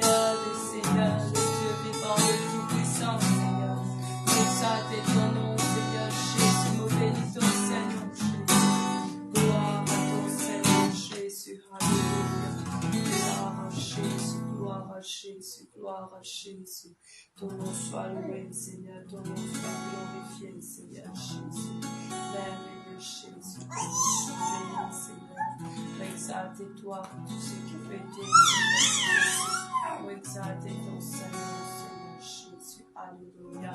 Seigneur des Seigneurs, le Dieu vivant, le Tout-Puissant, Seigneur. Exalté ton nom, Seigneur Jésus, nous bénissons ton Seigneur Jésus. Gloire à ton Seigneur Jésus, alléluia. Gloire à Jésus, gloire à Jésus. Ton nom soit loué, Seigneur, ton nom soit glorifié, Seigneur Jésus. Merveilleux Jésus, ton nom soit béni, Seigneur. Exalte-toi pour tout ce qui fait tes Seigneur. Exalte ton Seigneur, Seigneur Jésus. Alléluia.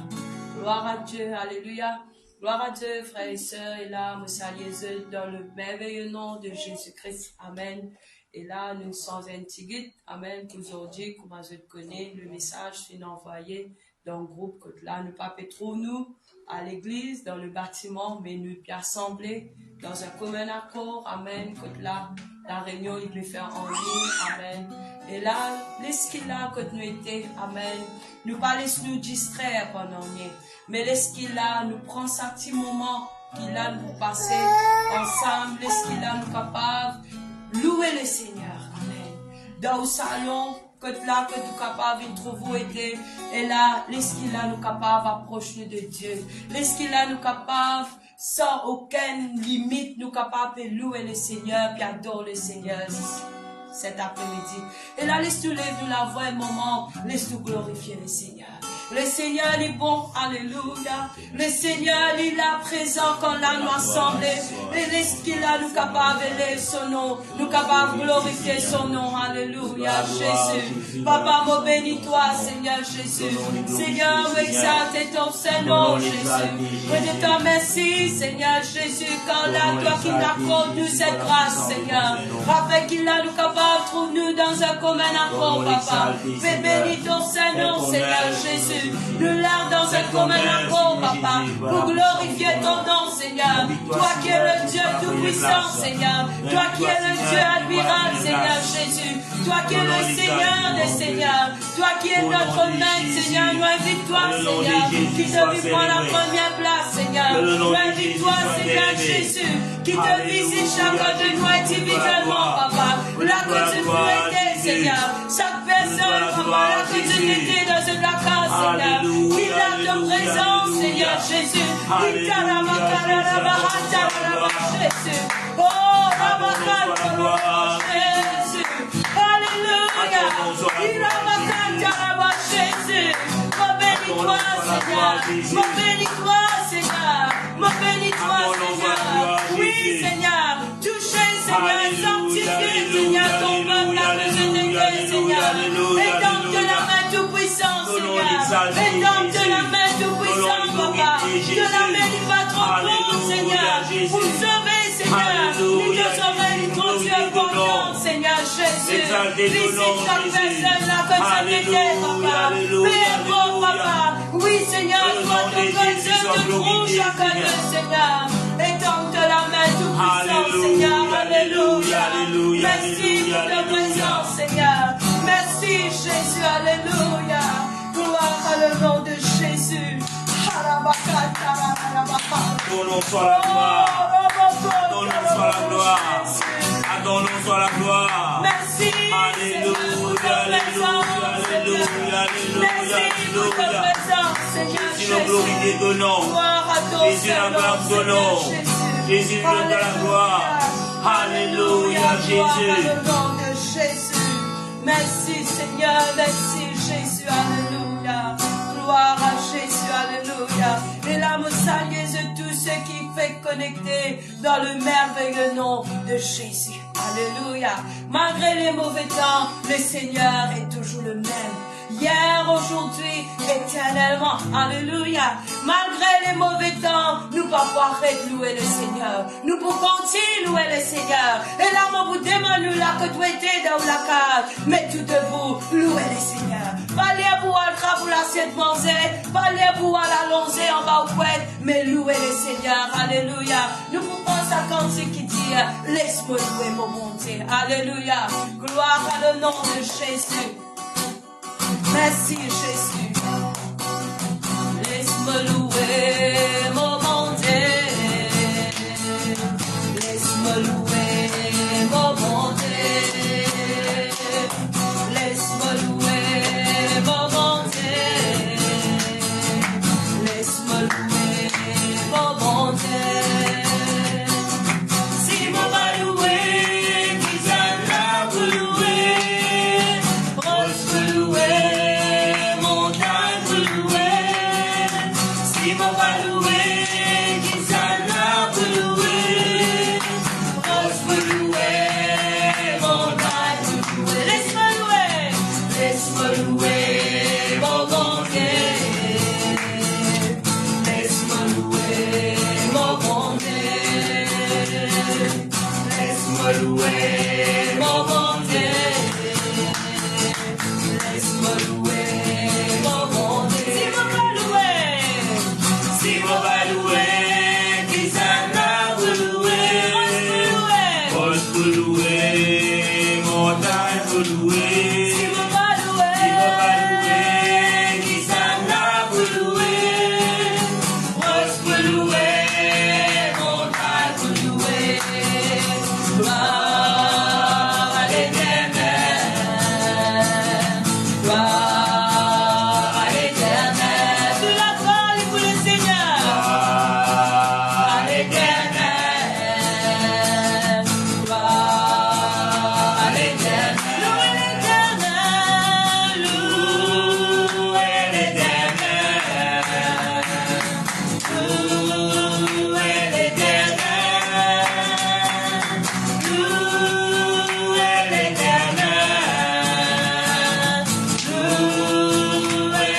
Gloire à Dieu, alléluia. Gloire à Dieu, frères et sœurs, et là, me saluez dans le merveilleux nom de Jésus-Christ. Amen. Et là, nous sommes intigrés. Amen. Aujourd'hui, comme je connais, le message est envoyé dans le groupe que là, nous pas trop nous à l'église, dans le bâtiment, mais nous puis assemblés dans un commun accord. Amen. Que là, la réunion, il peut faire en ligne. Amen. Et là, laisse qu'il a que nous étions. Amen. Nous pas laisse nous distraire pendant nous. Mais laisse qu'il a, nous prend ça petit moment qu'il a nous passer ensemble. Laisse qu'il a nous capable louer le Seigneur. Amen. Dans le salon, que là, que nous capables de trouver été. Et là, laisse qu'il a nous capables d'approcher de Dieu. Laisse qu'il a nous capables, sans aucune limite, nous capables de louer le Seigneur, puis adorer le Seigneur cet après-midi. Et là, laisse-nous lever la voix un moment, laisse-nous glorifier le Seigneur. Le Seigneur est bon, alléluia. Le Seigneur il est présent quand là nous assemblés. Et laisse qu'il a nous capable d'élever son nom, nous capable de glorifier son nom, alléluia, Jésus. Papa, me bénis-toi, Seigneur Jésus. Seigneur, exalte ton Saint-Nom, Jésus. Je te remercie, Seigneur Jésus, quand là, toi qui t'accordes nous cette grâce, Seigneur. Afin qu'il a nous capable, trouve-nous dans un commun accord, Papa. Fais bénir ton Saint-Nom, Seigneur Jésus. Nous l'avons dans un commun accord, Papa, pour glorifier ton nom, Seigneur. Toi qui es le Dieu tout-puissant, Seigneur. Toi qui es le Dieu admirable, Seigneur Jésus. Toi qui es le Seigneur des Seigneurs. Toi qui es notre maître, Seigneur. Nous invite-toi, Seigneur, qui te vit prendre la première place, Seigneur. Nous invite-toi, Seigneur Jésus, qui te visite chacun de nous individuellement, Papa. Là que tu peux aider, Seigneur. Chaque personne, Papa, là que tu étais dans une case, Seigneur. Il a de présence, Seigneur Jésus. Il t'a la Jésus. Oh, la Jésus. Alléluia. Il a ma Jésus. Me bénis-toi, Seigneur. Me bénis-toi, Seigneur. Me bénis-toi, Seigneur. Oui, Seigneur. Touchez, Seigneur. Sanctifiez, Seigneur, ton peuple, la besoin Seigneur. Et donc de la main tout-puissante, Seigneur. Et donc de la main tout-puissante, Papa. De la main du patron, Seigneur. Pour sauver, Seigneur. Nous te sauver, notre Dieu content, Seigneur Jésus. Visite chaque personne là que ça t'était, Papa. Père, Papa. Oui, Seigneur, toi, ton Dieu te trouve chacun de Seigneur. Et donc de la main tout-puissante, Seigneur. Alléluia. Merci pour ta présence, Seigneur. Merci, Jésus. Alléluia. Gloire à le nom de Jésus. Ton nom soit la gloire. Ton nom soit la gloire. À ton nom soit la gloire. Merci. Alléluia, alléluia, alléluia, alléluia, alléluia. Jésus, nous glorifions ton nom. Jésus, nous glorifions ton nom. Jésus, nous donne la gloire. Alléluia, Jésus. Merci, Seigneur. Merci, Jésus. Alléluia. Gloire à Jésus, alléluia. Et là, me saluer de tout ce qui fait connecter dans le merveilleux nom de Jésus. Alléluia. Malgré les mauvais temps, le Seigneur est toujours le même. Hier, aujourd'hui, éternellement. Alléluia. Malgré les mauvais temps, nous pouvons arrêter de louer le Seigneur. Nous pouvons continuer de louer le Seigneur. Et là, moi, vous demande là que tu étais dans la case. Mais tout debout, louez le Seigneur. Parlez-vous à la pour l'assiette manger. Parlez-vous à la longeée en bas au couette. Mais louez le Seigneur. Alléluia. Nous pouvons penser à quand c'est qui dit, laisse-moi louer mon bon Dieu. Alléluia. Gloire à le nom de Jésus. Merci Jésus. Laisse-moi louer mon bon Dieu. Laisse-moi louer mon bon Dieu. Laisse-moi louer Laisse-moi louer mon bon Dieu. Laisse-moi louer mon bon Dieu. Laisse-moi louer mon bon Dieu. Laisse-moi louer mon bon Dieu. Si mon va louer, qui s'en a pour louer. Roche pour louer, montagne pour louer. Si mon va louer, qui s'en a pour louer. Roche pour louer, montagne pour louer. Gloire à l'Éternel. Gloire à l'Éternel. Sous la gloire pour le Seigneur. Gloire à l'Éternel. Gloire à l'Éternel. Louez l'Éternel. Louez l'Éternel. Louez l'Éternel. Louez l'Éternel. Louez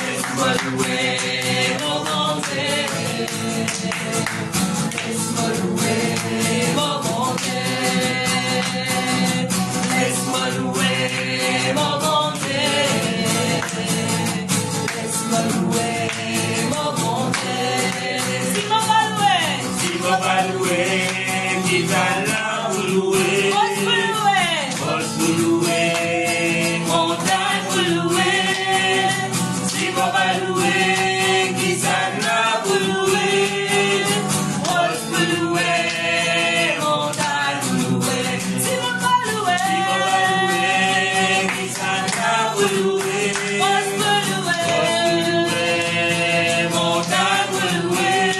Laisse-moi louer mon bon Dieu. Laisse-moi louer mon bon Dieu. Laisse-moi louer mon bon Dieu. Laisse-moi louer mon bon Dieu. Si mon va louer. Si mon va louer, qui t'a là pour louer. Roche pour louer. Roche pour louer, montagne pour louer. Si mon va louer, qui s'en a pour louer. Roche pour louer, montagne pour louer. Si mon va louer, qui s'en a pour louer. Roche pour louer, montagne pour louer.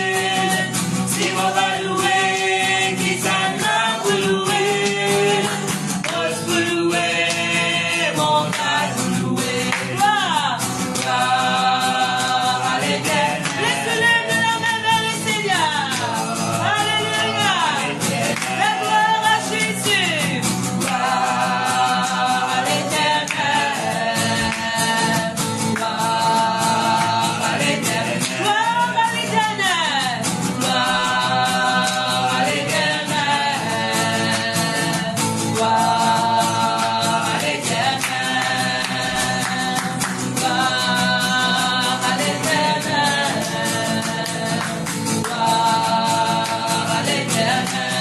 Si mon va louer, qui s'en a pour louer. Roche pour louer, montagne pour louer. Gloire, gloire à l'Éternel. Laisse-le de la main vers le Seigneur. Alléluia. La gloire à Jésus. Gloire à l'Éternel. Gloire à l'Éternel. Gloire à l'Éternel. Gloire à l'Éternel. Gloire à l'Éternel. Gloire à l'Éternel. Gloire à l'Éternel.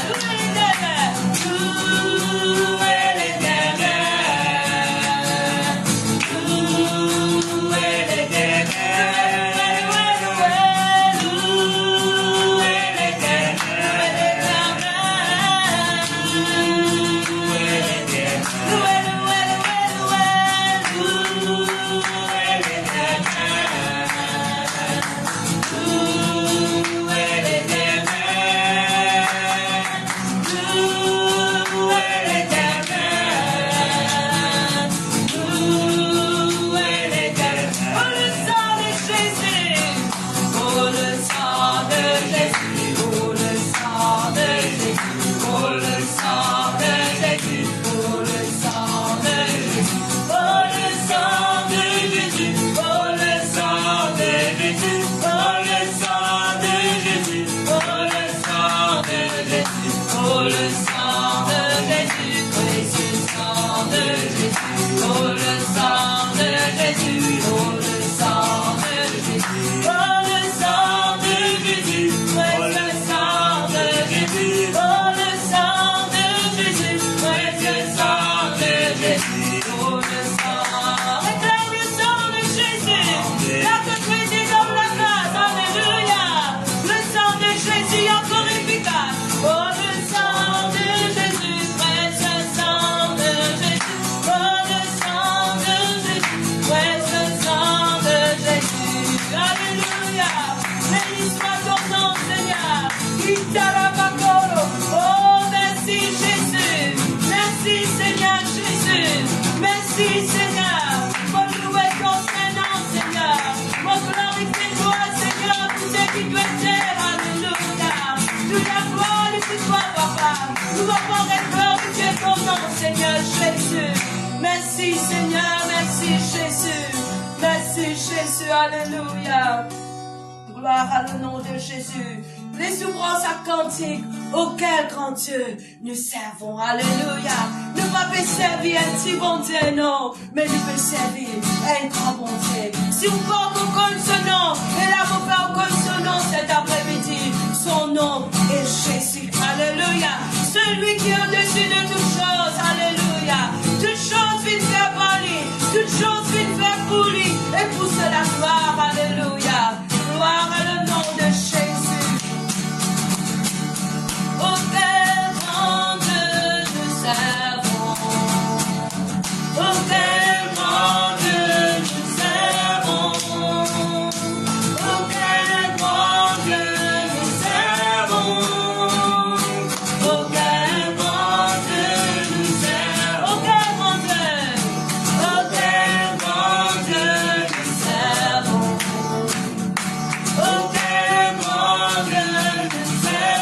Louez l'Éternel. Louez l'Éternel. Louez Oh, le sang de Jésus, Oh, merci Jésus. Merci Seigneur Jésus. Merci Seigneur. Pour louer ton Saint-Nom, Seigneur. Pour glorifier toi, Seigneur, tout ce qui doit être. Alléluia. Toute la gloire est toi, Papa. Nous avons glorifier ton nom, Seigneur Jésus. Merci Seigneur, merci Jésus. Merci Jésus, alléluia. Gloire à le nom de Jésus. Les ouvrances à cantique, auquel grand Dieu nous servons, alléluia. Nous ne pouvons pas servir un petit bon Dieu, non, mais nous pouvons servir un grand bon Dieu. Si vous pouvez reconnaître ce nom, et là vous pouvez reconnaître ce nom cet après-midi, son nom est Jésus, alléluia. Celui qui est au-dessus de toutes choses, alléluia. Toutes choses viennent faire parler, toutes choses viennent faire pour lui, et pour cela gloire, alléluia. Gloire à le nom de Jésus. Au Père grand Dieu nous servons. Au Père grand Dieu nous servons. Au Père grand Dieu nous servons. Au Père grand Dieu nous servons. Au Père grand Dieu. Au Père grand Dieu nous servons. Au Père grand Dieu nous servons.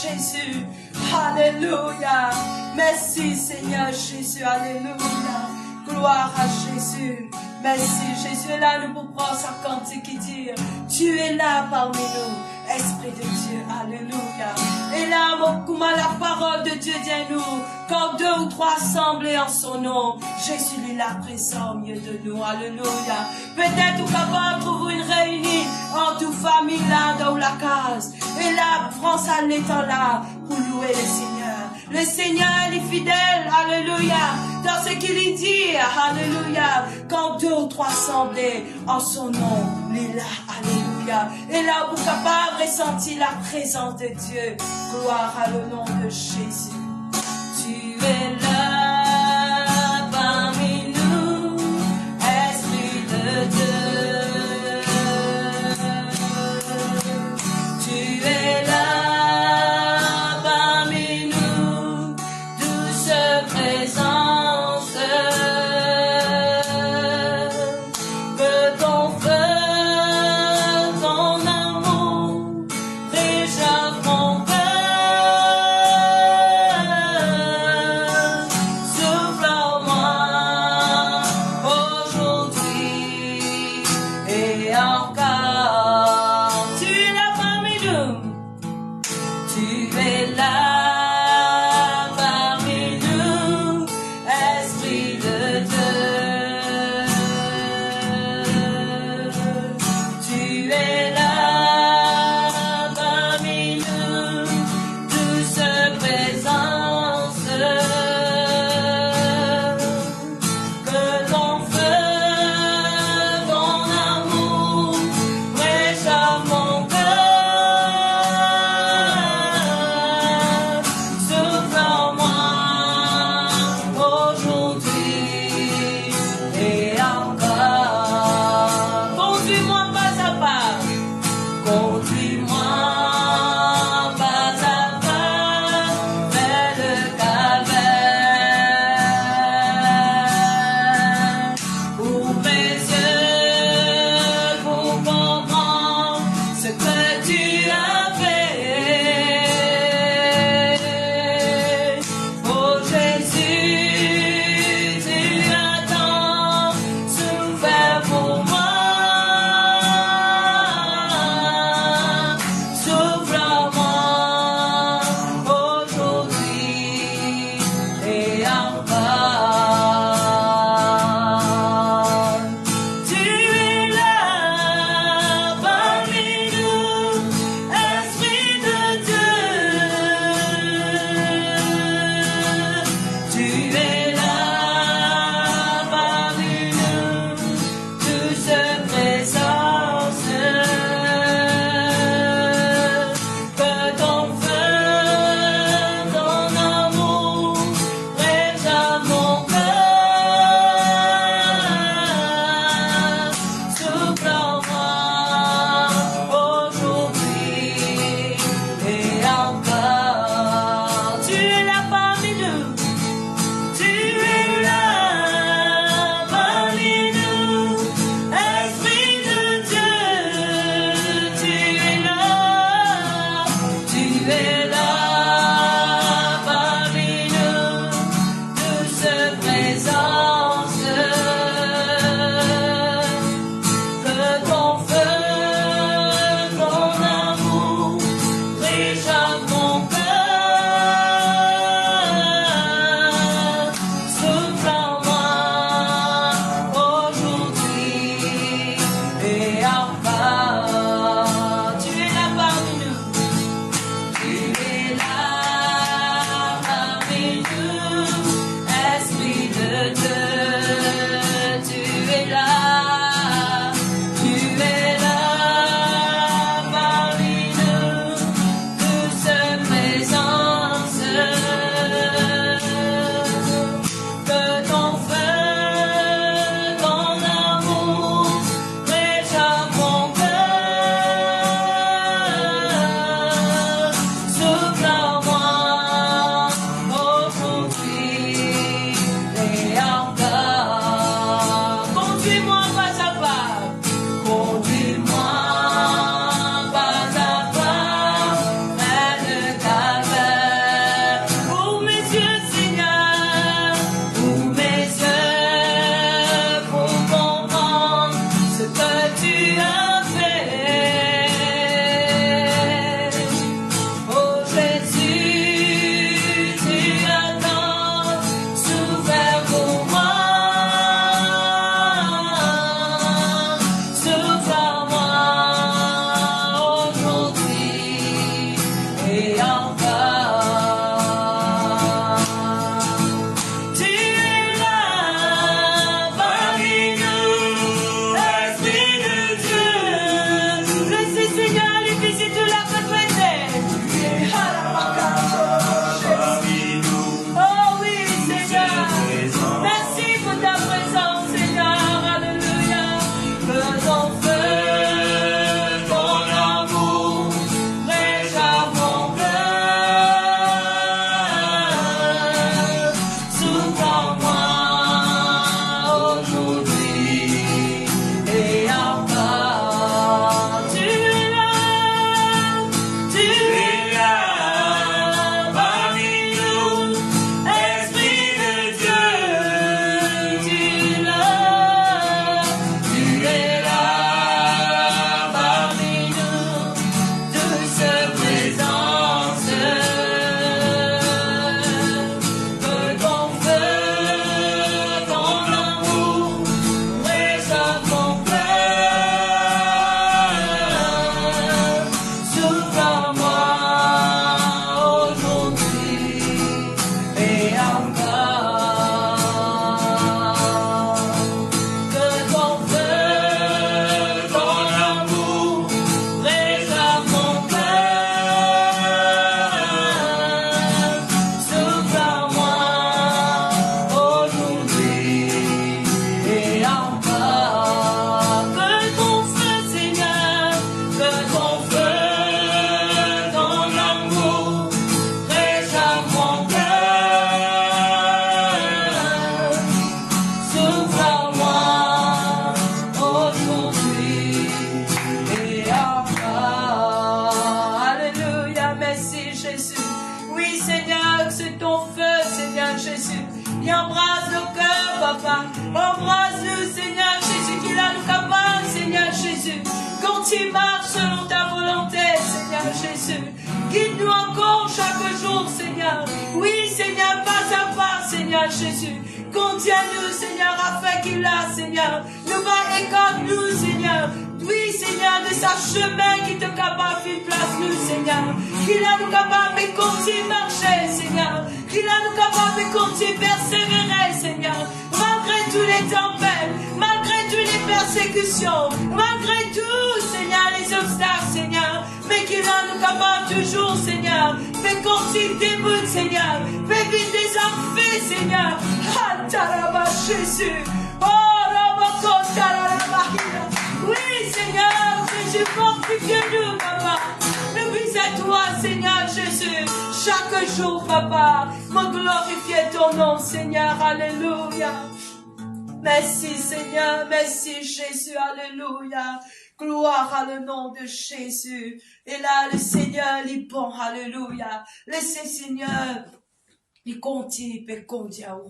Jésus, alléluia. Merci Seigneur Jésus, alléluia. Gloire à Jésus. Merci Jésus est là, nous pouvons prendre sa cantique et dire, tu es là parmi nous, Esprit de Dieu, alléluia. Et là, comme la parole de Dieu dit à nous, quand 2 ou 3 assemblés en son nom, Jésus est là présent au milieu de nous, alléluia. Peut-être vous pouvez trouver ta case. Et là, France, elle est là pour louer le Seigneur. Le Seigneur, il est fidèle, alléluia, dans ce qu'il dit, alléluia. Quand 2 ou 3 sont en son nom, il est là, alléluia. Et là, vous êtes capable de ressentir la présence de Dieu. Gloire à le nom de Jésus. Tu es là parmi nous, Esprit de Dieu. Tu es là parmi nous, douce présence. Que ton feu, ton amour réchauffe mon cœur. Souffle en moi aujourd'hui et encore. Tu es là parmi nous. Tu es là parmi nous, Esprit de Dieu. Tu es là parmi nous, douce présence. Que ton feu, ton amour réchauffe mon cœur. Souffle en moi aujourd'hui et encore. Conduis-moi pas à pas. Conduis-moi pas à pas vers le calvaire. Ouvre mes yeux pour comprendre ce que tu as fait. Oh Jésus, tu as tant souffert pour moi. Souffle en moi aujourd'hui et encore. Tu es là parmi nous, Esprit de Dieu. Tu es là parmi nous, douce présence. Que ton feu, ton amour réchauffe mon cœur. Souffle en moi aujourd'hui et encore. Tu es là parmi nous. Tu es là parmi nous, Esprit de Dieu. Tu es là parmi nous, douce présence. Que ton feu, ton amour réchauffe mon cœur. Souffle en moi aujourd'hui et encore. Tu es là parmi nous. Tu es là parmi nous, Esprit de Dieu. Tu es là parmi nous, douce présence. Que ton feu, ton amour réchauffe mon cœur. Souffle en moi aujourd'hui et encore. Conduis-moi pas à pas. Conduis-moi pas à pas vers le calvaire. Ouvre mes yeux, Seigneur, ouvre mes yeux pour comprendre ce que tu as fait. Oh Jésus, tu as tant souffert pour moi. Souffle en moi aujourd'hui papa. Embrasse-nous, Seigneur Jésus, qu'il a nous capables, Seigneur Jésus. Quand il marche selon ta volonté, Seigneur Jésus. Guide-nous encore chaque jour, Seigneur. Oui, Seigneur, pas à pas, Seigneur Jésus. Contiens-nous, Seigneur, afin qu'il a, Seigneur. Ne va écarte-nous, Seigneur. Oui, Seigneur, de sa chemin qui te capable de place nous, Seigneur. Qu'il a nous capable de continuer marcher, Seigneur. Qu'il a nous capable de continuer persévérer, Seigneur. Malgré tous les tempêtes, malgré toutes les persécutions, malgré tout, Seigneur, les obstacles, Seigneur. Mais qu'il a nous capable toujours, Seigneur. Fais continuer des bouts, Seigneur. Fais vite des enfaits, Seigneur. Hataraba Jésus. Oh, oui, Seigneur, Jésus, fortifie-nous, papa. Nous vis à toi, Seigneur Jésus. Chaque jour, papa, mon glorifier ton nom, Seigneur. Alléluia. Merci, Seigneur. Merci, Jésus. Alléluia. Gloire à le nom de Jésus. Et là, le Seigneur, il est bon. Alléluia. Laissez, Seigneur, il continue,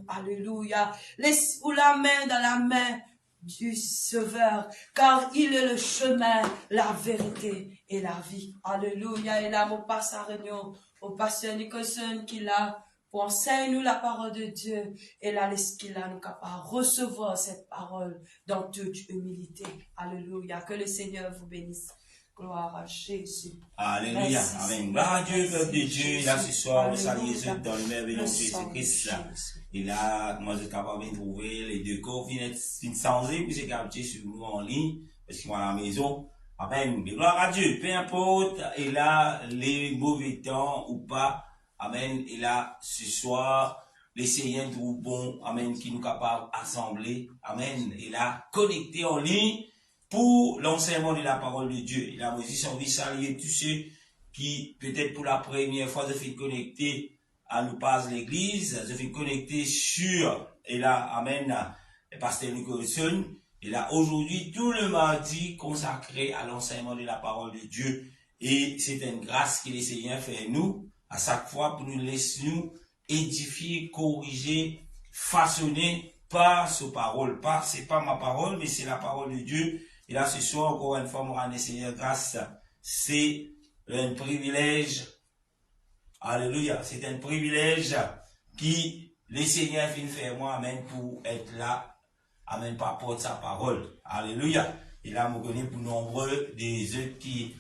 alléluia. Laisse-vous la main dans la main du Sauveur, car il est le chemin, la vérité et la vie. Alléluia. Et là, mon passe à réunion, au pasteur Nicholson qui l'a pour enseigner nous la parole de Dieu. Et là, laisse qu'il a nous capable de recevoir cette parole dans toute humilité. Alléluia. Que le Seigneur vous bénisse. Gloire à Jésus. Alléluia. Merci, Amen. Gloire à Dieu, peuple de Dieu. Jésus. Là, ce soir, on Alléluia. salue dans le merveilleux nom de Jésus-Christ. Et là, moi, je suis capable de trouver les deux corps viennent changer, puis c'est capté sur nous en ligne, parce qu'ils vont à la maison. Amen. Mais gloire à Dieu. Peu importe, et là, les mauvais temps ou pas. Amen. Et là, ce soir, les Seigneurs nous bon. Amen. Qui nous capables d'assembler. Amen. Et là, connectés en ligne pour l'enseignement de la parole de Dieu. Et là, moi aussi, j'ai envie de saluer tous ceux qui, peut-être pour la première fois, se font connecter à nous pas l'église, se font connecter sur, et là, amen, le pasteur Nicholson. Et là, aujourd'hui, tout le mardi consacré à l'enseignement de la parole de Dieu. Et c'est une grâce que les Seigneurs fait nous, à chaque fois, pour nous laisser nous édifier, corriger, façonner par sa parole. C'est pas ma parole, mais c'est la parole de Dieu. Et là, ce soir, encore une fois, mon Seigneur, grâce, c'est un privilège. Alléluia. C'est un privilège qui les Seigneurs viennent faire moi, amen, pour être là, amen, par rapport à sa parole. Alléluia. Et là, je connais pour nombreux des autres qui,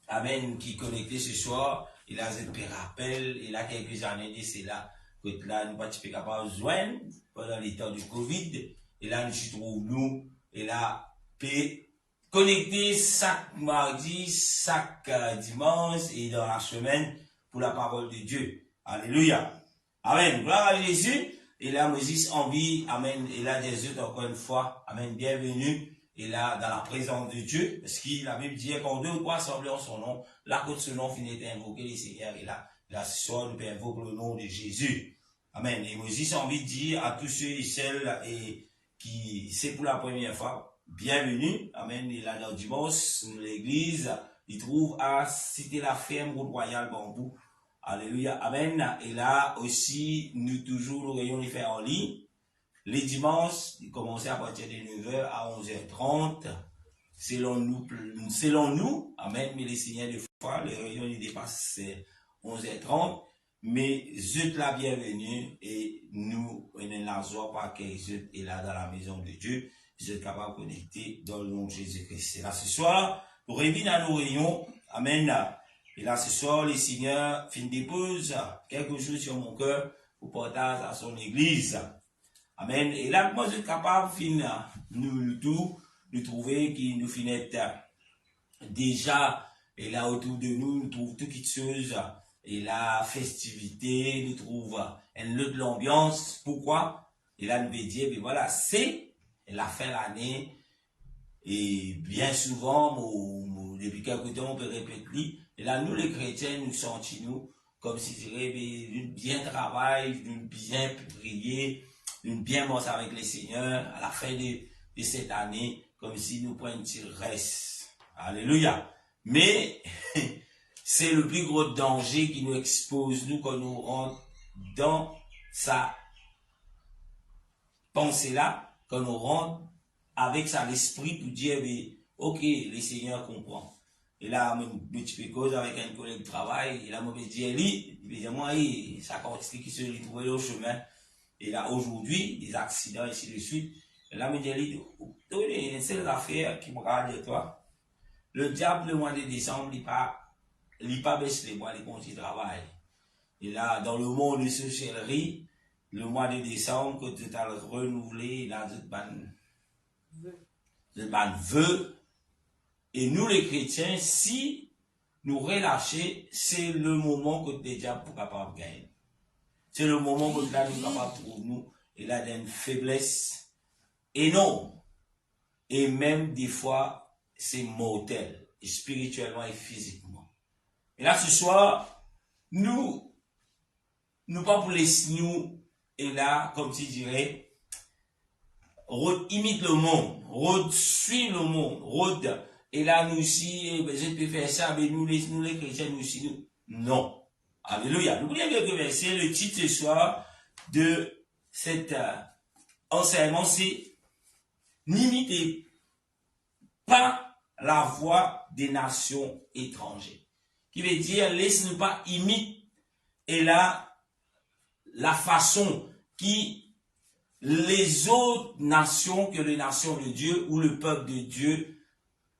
amen, qui connectés ce soir. Et là, je me rappelle, et là, quelques années, c'est là, que là, nous pas capable de joindre pendant les temps du Covid. Et là, nous nous trouvons, nous, et là, connectés chaque mardi, chaque dimanche et dans la semaine pour la parole de Dieu. Alléluia. Amen. Gloire à Jésus. Et là, Moïse envie, amen. Et là, Jésus, encore une fois, amen. Bienvenue. Et là, dans la présence de Dieu, parce que la Bible dit qu'en deux ou trois assemblés en son nom, là, quand ce nom finit d'invoquer les Seigneurs, et là, ce soir, nous pouvons invoquer le nom de Jésus. Amen. Et Moïse a envie de dire à tous ceux et celles et qui, c'est pour la première fois, bienvenue. Amen. Et là, dans dimanche, l'église, il trouve à Cité la Ferme, Route Royale, Bambou. Alléluia. Amen. Et là, aussi, nous toujours, nous rayons les faire en ligne. Les dimanches, ils commencent à partir de 9h à 11h30. Selon nous, amen. Mais les Seigneurs, des fois, les réunions, ils dépassent 11h30. Mais je êtes la bienvenue et nous, on est là, pas que je est là dans la maison de Dieu. Vous êtes capable de connecter dans le nom de Jésus-Christ. Et là, ce soir, nous revenons à nos réunions. Amen. Et là, ce soir, les Seigneurs fin dépose quelque chose sur mon cœur pour partager à son église. Amen. Et là, moi, je suis capable de nous trouver qui nous finit déjà, et là, autour de nous, nous trouvons toutes les choses, et la festivité, nous trouvons une autre l'ambiance. Pourquoi? Et là, nous veut dire, mais voilà, c'est la fin de l'année, et bien souvent, depuis quelque temps, on peut répéter, et là, nous, les chrétiens, nous sentons, nous, comme si, je dirais, nous bien travailler, nous bien prier, nous bien manger avec les seigneurs, à la fin de cette année, comme si nous prenions un petit reste. Alléluia. Mais, c'est le plus gros danger qui nous expose, nous, quand nous rentrons dans sa pensée-là, quand on rentre avec ça l'esprit pour dire, ok, le Seigneur comprend. Et là, je suis cause avec un collègue de travail, et là, je me dis, évidemment, ça consiste qui se retrouve au chemin. Et là, aujourd'hui, des accidents, ainsi de suite. Et là, je me dis, une seule affaire qui me regarde, toi. Le diable, le mois de décembre, il pas baisse les mois, il continue de travail. Et là, dans le monde de sorcellerie, le mois de décembre, que tu as renouvelé, là, tu as vœu. Et nous, les chrétiens, si nous relâcher, c'est le moment que le diable est capable de gagner. C'est le moment que là, nous sommes capables pour nous. Il a une faiblesse énorme. Et même des fois, c'est mortel, spirituellement et physiquement. Et là, ce soir, nous pas pour laisser nous, et là, comme tu dirais, imite le monde, suit le monde, et là, nous aussi, je peux faire ça, mais nous les chrétiens, nous aussi, nous, non. Alléluia. Nous voulons quelques versets, le titre ce soir de cet enseignement, c'est n'imitez pas la voix des nations étrangères. Qui veut dire, laisse-nous pas imiter, et là, la façon qui les autres nations que les nations de Dieu ou le peuple de Dieu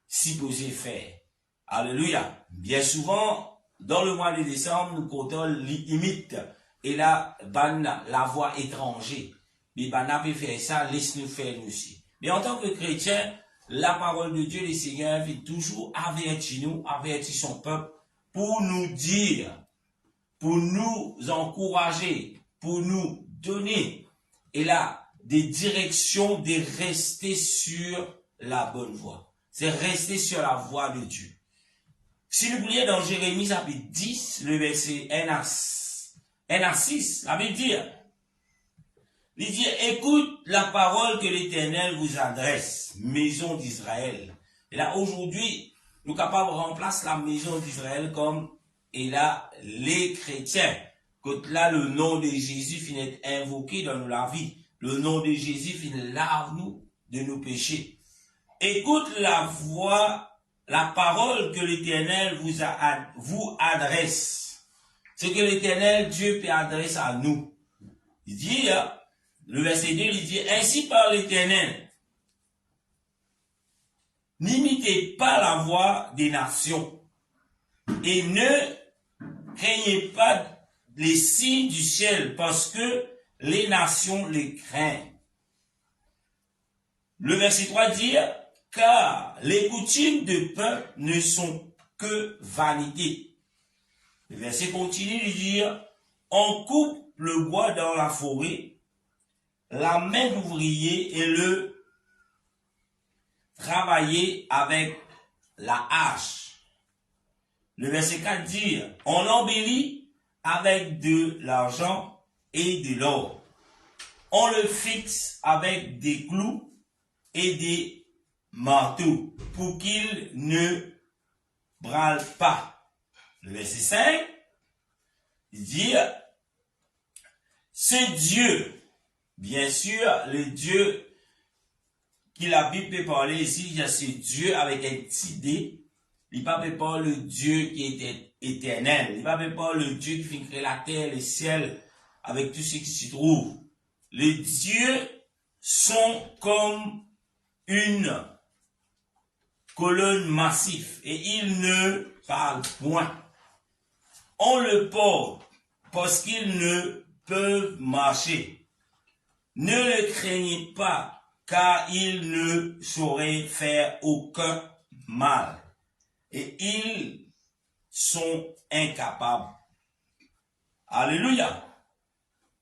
supposé faire. Alléluia. Bien souvent, dans le mois de décembre, nous comptons l'imite et là, la voix étrangère. Mais n'a pas fait ça, laisse-nous faire nous aussi. Mais en tant que chrétien, la parole de Dieu, le Seigneur, vient toujours avertir nous, avertir son peuple pour nous dire, pour nous encourager, pour nous donner, et là, des directions de rester sur la bonne voie. C'est rester sur la voie de Dieu. Si nous voulons dans Jérémie chapitre 10, le verset 1 à 6, la Bible dit, écoute la parole que l'Éternel vous adresse, maison d'Israël. Et là, aujourd'hui, nous sommes capables de remplacer la maison d'Israël comme, et là, les chrétiens. Que là, le nom de Jésus finit invoqué dans la vie. Le nom de Jésus finit lave-nous de nos péchés. Écoute la voix, la parole que l'Éternel vous adresse. Ce que l'Éternel Dieu peut adresser à nous. Il dit, le verset 2, il dit, ainsi par l'Éternel, n'imitez pas la voix des nations et ne craignez pas les signes du ciel parce que les nations les craignent. Le verset 3 dit, car les coutumes de peuple ne sont que vanité. Le verset continue de dire, on coupe le bois dans la forêt, la main d'ouvrier et le travailler avec la hache. Le verset 4 dit, on l'embellit avec de l'argent et de l'or. On le fixe avec des clous et des marteaux pour qu'il ne brûle pas. Le verset 5 dit, ce Dieu, bien sûr, le Dieu qui la Bible peut parler ici, il y a ce Dieu avec un petit D. Il ne peut pas le Dieu qui est éternel. Il ne peut pas le Dieu qui fait créer la terre, le ciel, avec tout ce qui s'y trouve. Les dieux sont comme une colonne massive et ils ne parlent point. On le porte parce qu'ils ne peuvent marcher. Ne le craignez pas, car ils ne sauraient faire aucun mal. Et ils sont incapables. Alléluia.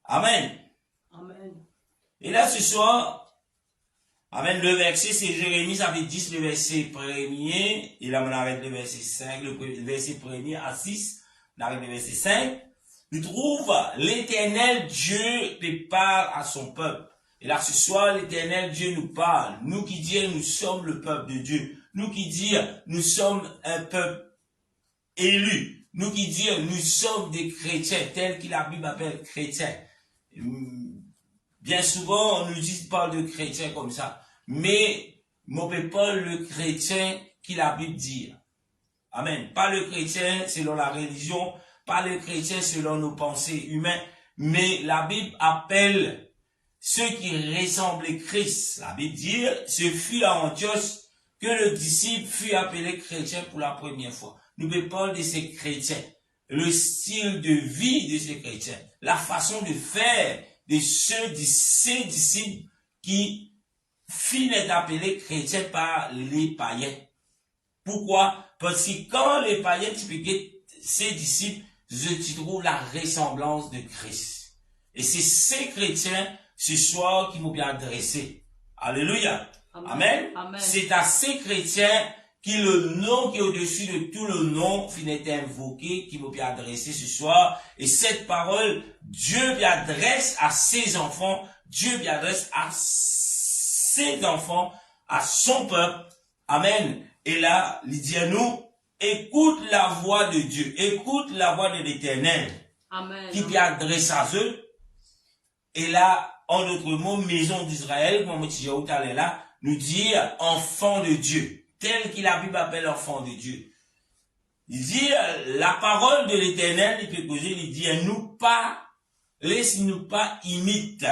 Amen. Amen. Et là, ce soir, amen, le verset, c'est Jérémie, ça veut dire le verset premier. Et là, on arrête le verset 5, le verset premier à 6. On arrête le verset 5. On trouve l'Éternel Dieu qui parle à son peuple. Et là, ce soir, l'Éternel Dieu nous parle. Nous qui disons, nous sommes le peuple de Dieu. Nous qui disons, nous sommes un peuple élu. Nous qui disons, nous sommes des chrétiens, tels que la Bible appelle chrétiens. bien souvent, on nous dit pas de chrétien comme ça. Mais, mon pas le chrétien qui la Bible dit. Amen. Pas le chrétien selon la religion, pas le chrétien selon nos pensées humaines, mais la Bible appelle ceux qui ressemblent à Christ. La Bible dit, ce fut à Antioche que le disciple fut appelé chrétien pour la première fois. Nous parlons de ces chrétiens, le style de vie de ces chrétiens, la façon de faire de ces disciples qui finissent appelés chrétiens par les païens. Pourquoi? Parce que quand les païens typiquent ces disciples, tu trouves la ressemblance de Christ. Et c'est ces chrétiens ce soir qui m'ont bien adressé. Alléluia. Amen. Amen. C'est à ces chrétiens qui le nom qui est au-dessus de tout le nom finit invoqué, qui m'ont bien adressé ce soir. Et cette parole, Dieu bien adresse à ses enfants, Dieu bien adresse à ses enfants, à son peuple. Amen. Et là, il dit à nous, écoute la voix de Dieu, écoute la voix de l'Éternel, qui bien adresse à eux. Et là, en d'autres mots, maison d'Israël, comme je allais là, nous dit enfant de Dieu, tel qu'il la Bible appelle enfant de Dieu. Il dit, la parole de l'Éternel, il dit, laisse-nous pas imite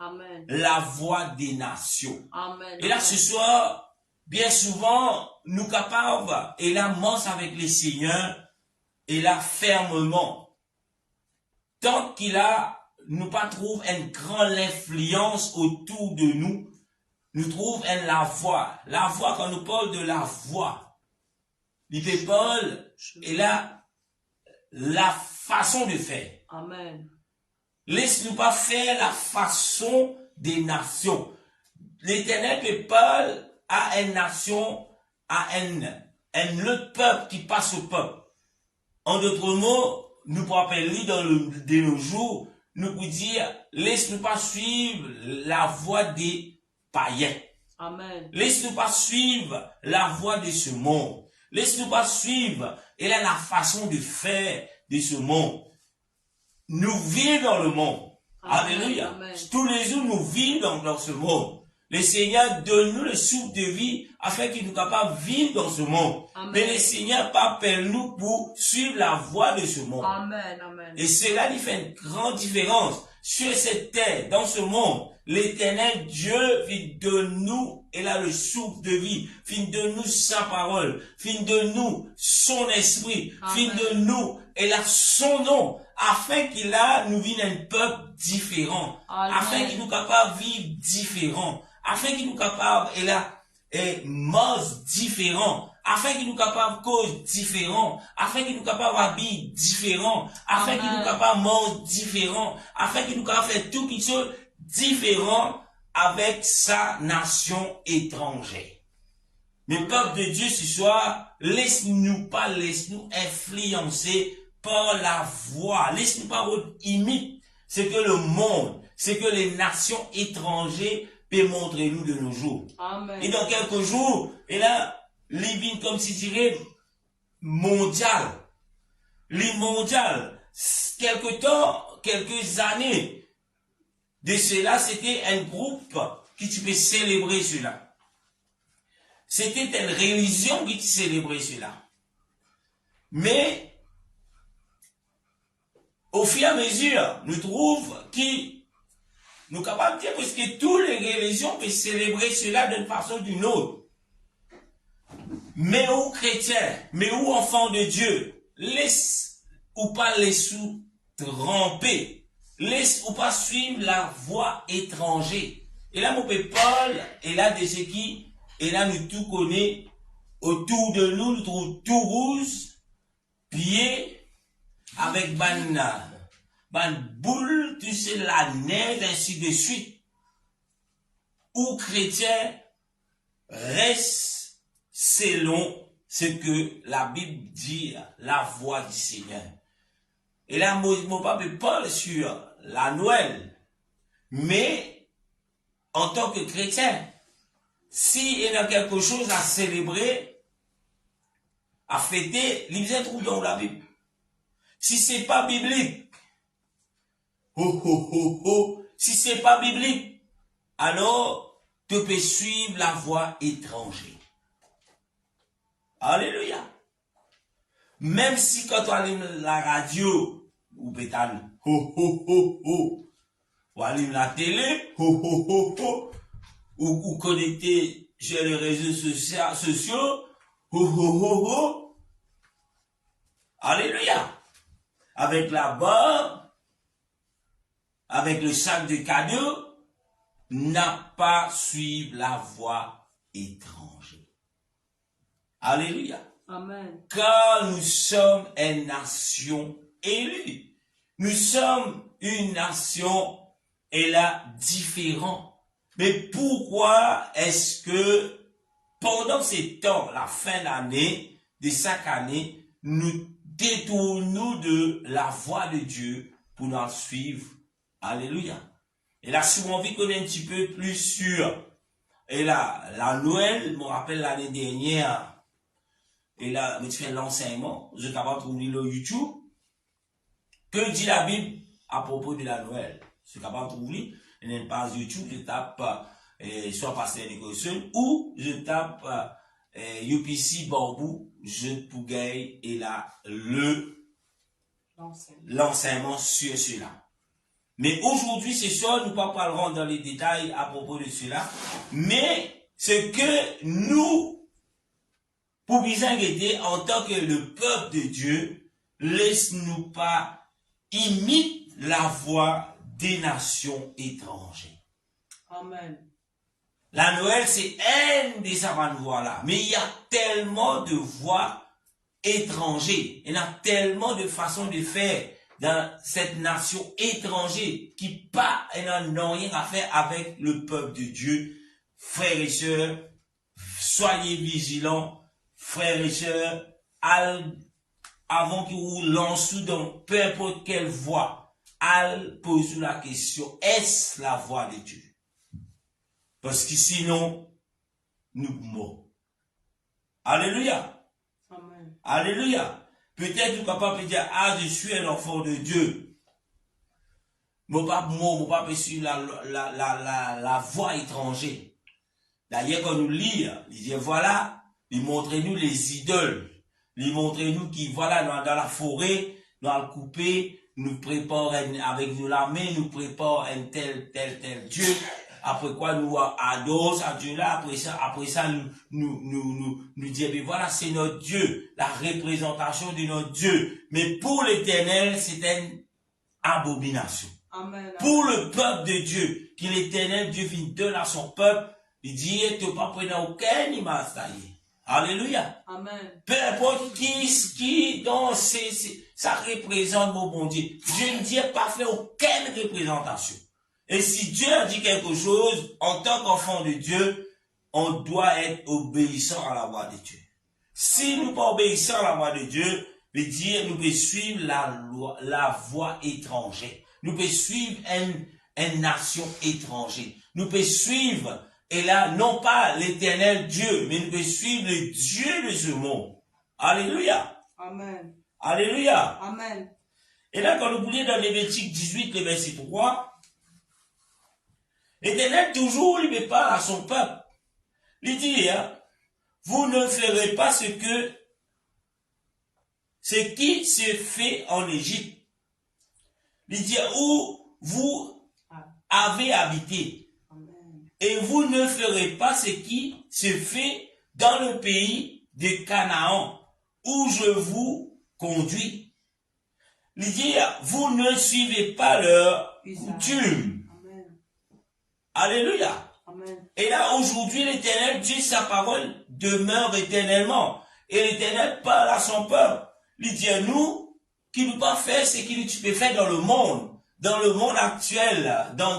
Amen. La voix des nations. Amen. Et là, ce soir, bien souvent, nous capables, et là, marche avec les seigneurs, et là, fermement. Tant qu'il a, nous pas trouve une grande influence autour de nous, nous trouve la voix. La voix, quand nous parle de la voix, il parle, et là, la façon de faire. Amen. Laisse-nous pas faire la façon des nations. L'Éternel peut parler à une nation, à un autre peuple qui passe au peuple. En d'autres mots, nous pouvons appeler de nos jours, nous pouvons dire, laisse-nous pas suivre la voie des païens. Amen. Laisse-nous pas suivre la voie de ce monde. Laisse-nous pas suivre, et là, la façon de faire de ce monde. Nous vivons dans le monde. Amen. Alléluia. Amen. Tous les jours, nous vivons dans ce monde. Le Seigneur donne-nous le souffle de vie afin qu'il nous capable de vivre dans ce monde. Amen. Mais le Seigneur appelle-nous pour suivre la voie de ce monde. Amen. Amen. Et cela lui fait une grande différence. Sur cette terre, dans ce monde, l'Éternel Dieu vient de nous, et là le souffle de vie, vient de nous sa parole, vient de nous son esprit, vient de nous, et là son nom, afin qu'il a, nous vienne un peuple différent, Amen. Afin qu'il nous capable de vivre différent, afin qu'il nous capable, et là, et mode différent, afin qu'il nous capable cause différent, afin qu'il nous capable habiller différent, afin qu'il nous capable manger différent, afin qu'il nous capable faire tout quelque chose différent avec sa nation étrangère. Mais peuple de Dieu ce soir, laisse-nous influencer par la voix, laisse-nous pas imiter ce que le monde, ce que les nations étrangères peuvent montrer nous de nos jours. Amen. Et dans quelques jours, et là, les comme si dirait mondial. Les mondial. Quelques années de cela, c'était un groupe qui tu peux célébrer cela. C'était une religion qui célébrait cela. Mais, au fur et à mesure, nous trouvons qui nous capables de dire parce que toutes les religions peuvent célébrer cela d'une façon ou d'une autre. Mais où chrétiens, mais où enfants de Dieu, laisse ou pas les sous tremper, laisse ou pas suivre la voie étrangère. Et là, mon père Paul, et là, de ce qui, et là, nous tout connaît, autour de nous, nous trouvons tout rouge, pieds, avec ban boule, tu sais, la neige, ainsi de suite. Où chrétiens restent selon ce que la Bible dit, la voix du Seigneur. Et là, mon papa parle sur la Noël. Mais, en tant que chrétien, s'il y a quelque chose à célébrer, à fêter, il se trouve dans la Bible. Si c'est pas biblique, si c'est pas biblique, alors tu peux suivre la voie étrangère. Alléluia. Même si quand tu allumes la radio, ou peut-être ho ho ho ho, ou allume la télé, ho ho ho ho, ou connecter sur les réseaux sociaux, ho ho ho ho. Alléluia. Avec la barre, avec le sac de cadeaux, n'a pas suivi la voie étrangère. Alléluia. Amen. Car nous sommes une nation élue. Nous sommes une nation, elle a différent. Mais pourquoi est-ce que pendant ces temps, la fin d'année, de chaque année, nous détournons de la voie de Dieu pour nous suivre? Alléluia. Et là, si on veut connaître un petit peu plus sur, et là, la Noël, je me rappelle l'année dernière, et là, je fais l'enseignement, je suis capable de trouver le YouTube. Que dit la Bible à propos de la Noël? Je suis capable de trouver une page YouTube, je tape soit Pasteur Nicholson, ou je tape UPC Bambou, Jeune Pougaille, et là, l'enseignement sur cela. Mais aujourd'hui, ce soir, nous ne parlerons dans les détails à propos de cela, mais ce que nous, pour bien aider en tant que le peuple de Dieu, laisse-nous pas imiter la voix des nations étrangères. Amen. La Noël, c'est une des savantes voix-là, mais il y a tellement de voix étrangères, il y a tellement de façons de faire dans cette nation étrangère qui n'ont rien à faire avec le peuple de Dieu. Frères et sœurs, soyez vigilants, frères et sœurs, avant que vous lancez dans peu importe quelle voie, posez la question, est-ce la voie de Dieu? Parce que sinon, nous mourrons. Alléluia. Amen. Alléluia. Peut-être vous êtes capable de dire, je suis un enfant de Dieu. Mon papa suit la voie étrangère. D'ailleurs, quand nous lisons, il dit, voilà, il montre-nous les idoles. Il montre-nous qui, voilà, dans la forêt, dans le coupé, nous prépare avec nous la main, nous prépare un tel Dieu. Après quoi, nous adorons à Dieu là, après ça, nous disons, mais voilà, c'est notre Dieu, la représentation de notre Dieu. Mais pour l'Éternel, c'est une abomination. Amen. Pour le peuple de Dieu, qui l'Éternel Dieu vient donner à son peuple, il dit, tu ne pas prendre aucun image taillée. Alléluia. Amen. Peu importe qui dans ça représente mon bon Dieu. Dieu ne dit pas faire aucune représentation. Et si Dieu a dit quelque chose, en tant qu'enfant de Dieu, on doit être obéissant à la voix de Dieu. Si nous ne pas obéissant à la voix de Dieu, veut dire nous pouvons suivre la voie étrangère. Nous pouvons suivre une nation étrangère. Nous pouvons suivre, et là, non pas l'Éternel Dieu, mais nous pouvons suivre le Dieu de ce monde. Alléluia. Amen. Alléluia. Amen. Et là, quand nous lisons dans Lévitique 18, le verset 3, l'Éternel toujours lui parle à son peuple. Il dit, vous ne ferez pas ce qui se fait en Égypte. Il dit, où vous avez habité. Et vous ne ferez pas ce qui se fait dans le pays de Canaan, où je vous conduis. Il dit, vous ne suivez pas leurs coutumes. Alléluia. Amen. Et là, aujourd'hui, l'Éternel, Dieu, sa parole demeure éternellement. Et l'Éternel parle à son peuple. Il dit à nous, qui ne peut pas faire ce qu'il peut faire dans le monde actuel, dans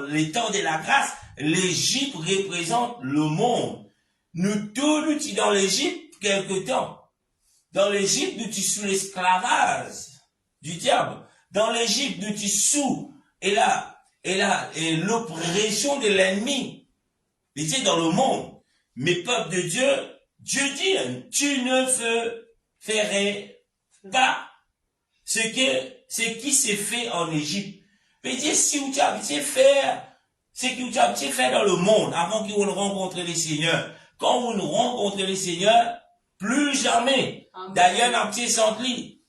les temps de la grâce. L'Égypte représente le monde. Nous tous dans l'Égypte quelque temps. Dans l'Égypte, nous sommes sous l'esclavage du diable. Dans l'Égypte, nous sommes sous, et l'oppression de l'ennemi. Il dit dans le monde. Mais peuple de Dieu, Dieu dit, tu ne ferais pas ce qui s'est fait en Égypte. Mais dire, si vous avez habitué faire, c'est que vous avez habitué faire dans le monde, avant que vous ne rencontrez le Seigneur. Quand vous ne rencontrez le Seigneur, plus jamais. D'ailleurs, dans petit senti,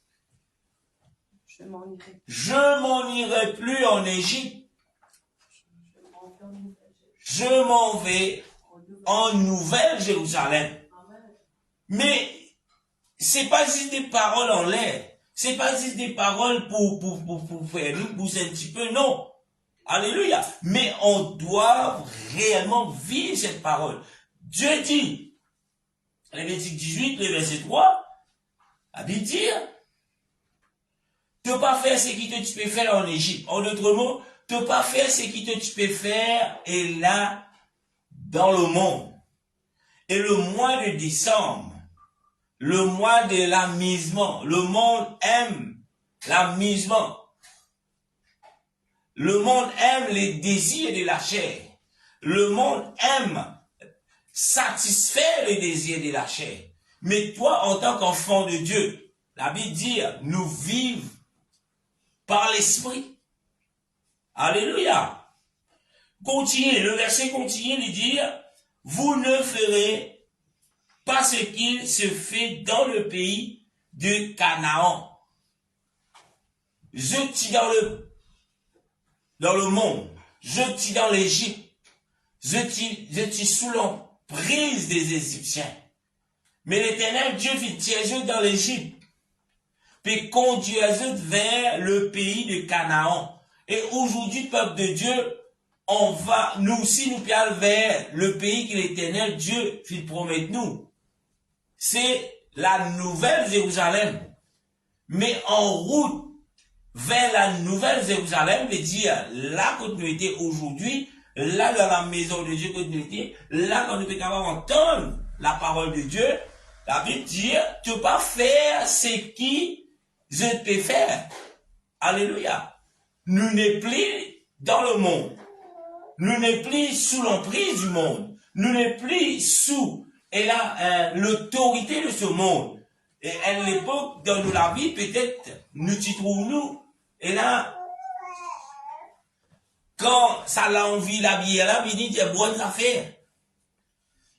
je m'en irai plus en Égypte. Je m'en vais en Nouvelle-Jérusalem. Mais c'est pas juste des paroles en l'air. C'est pas juste des paroles pour faire nous pousser un petit peu, non. Alléluia. Mais on doit réellement vivre cette parole. Dieu dit, Lévitique 18, le verset 3, la Bible dit, ne pas faire ce que tu peux faire en Égypte. En d'autres mots, ne pas faire ce que tu peux faire et là, dans le monde. Et le mois de décembre, le mois de l'amusement, le monde aime l'amusement. Le monde aime les désirs de la chair. Le monde aime satisfaire les désirs de la chair. Mais toi, en tant qu'enfant de Dieu, la Bible dit, nous vivons par l'esprit. Alléluia. Continuez, le verset continue de dire, vous ne ferez pas ce qu'il se fait dans le pays de Canaan. Je dis dans le monde, je dis dans l'Égypte, je dis sous l'emprise des Égyptiens. Mais l'Éternel Dieu fit tirer dans l'Égypte, puis conduire vers le pays de Canaan. Et aujourd'hui, peuple de Dieu, on va, nous aussi, nous aller vers le pays que l'Éternel Dieu fit promettre nous. C'est la Nouvelle Jérusalem. Mais en route vers la Nouvelle Jérusalem, veut dire là que nous étions aujourd'hui, là dans la maison de Dieu que nous étions, là quand nous sommes capables d'entendre la parole de Dieu, la Bible dit, tu ne peux pas faire ce qui je peux faire. Alléluia. Nous n'est plus dans le monde. Nous n'est plus sous l'emprise du monde. Nous n'est plus sous l'autorité de ce monde. Et à l'époque, dans la vie, peut-être, nous t'y trouvons-nous. Et là, quand ça l'a envie, la bière, là, il dit, il y a bonnes affaires.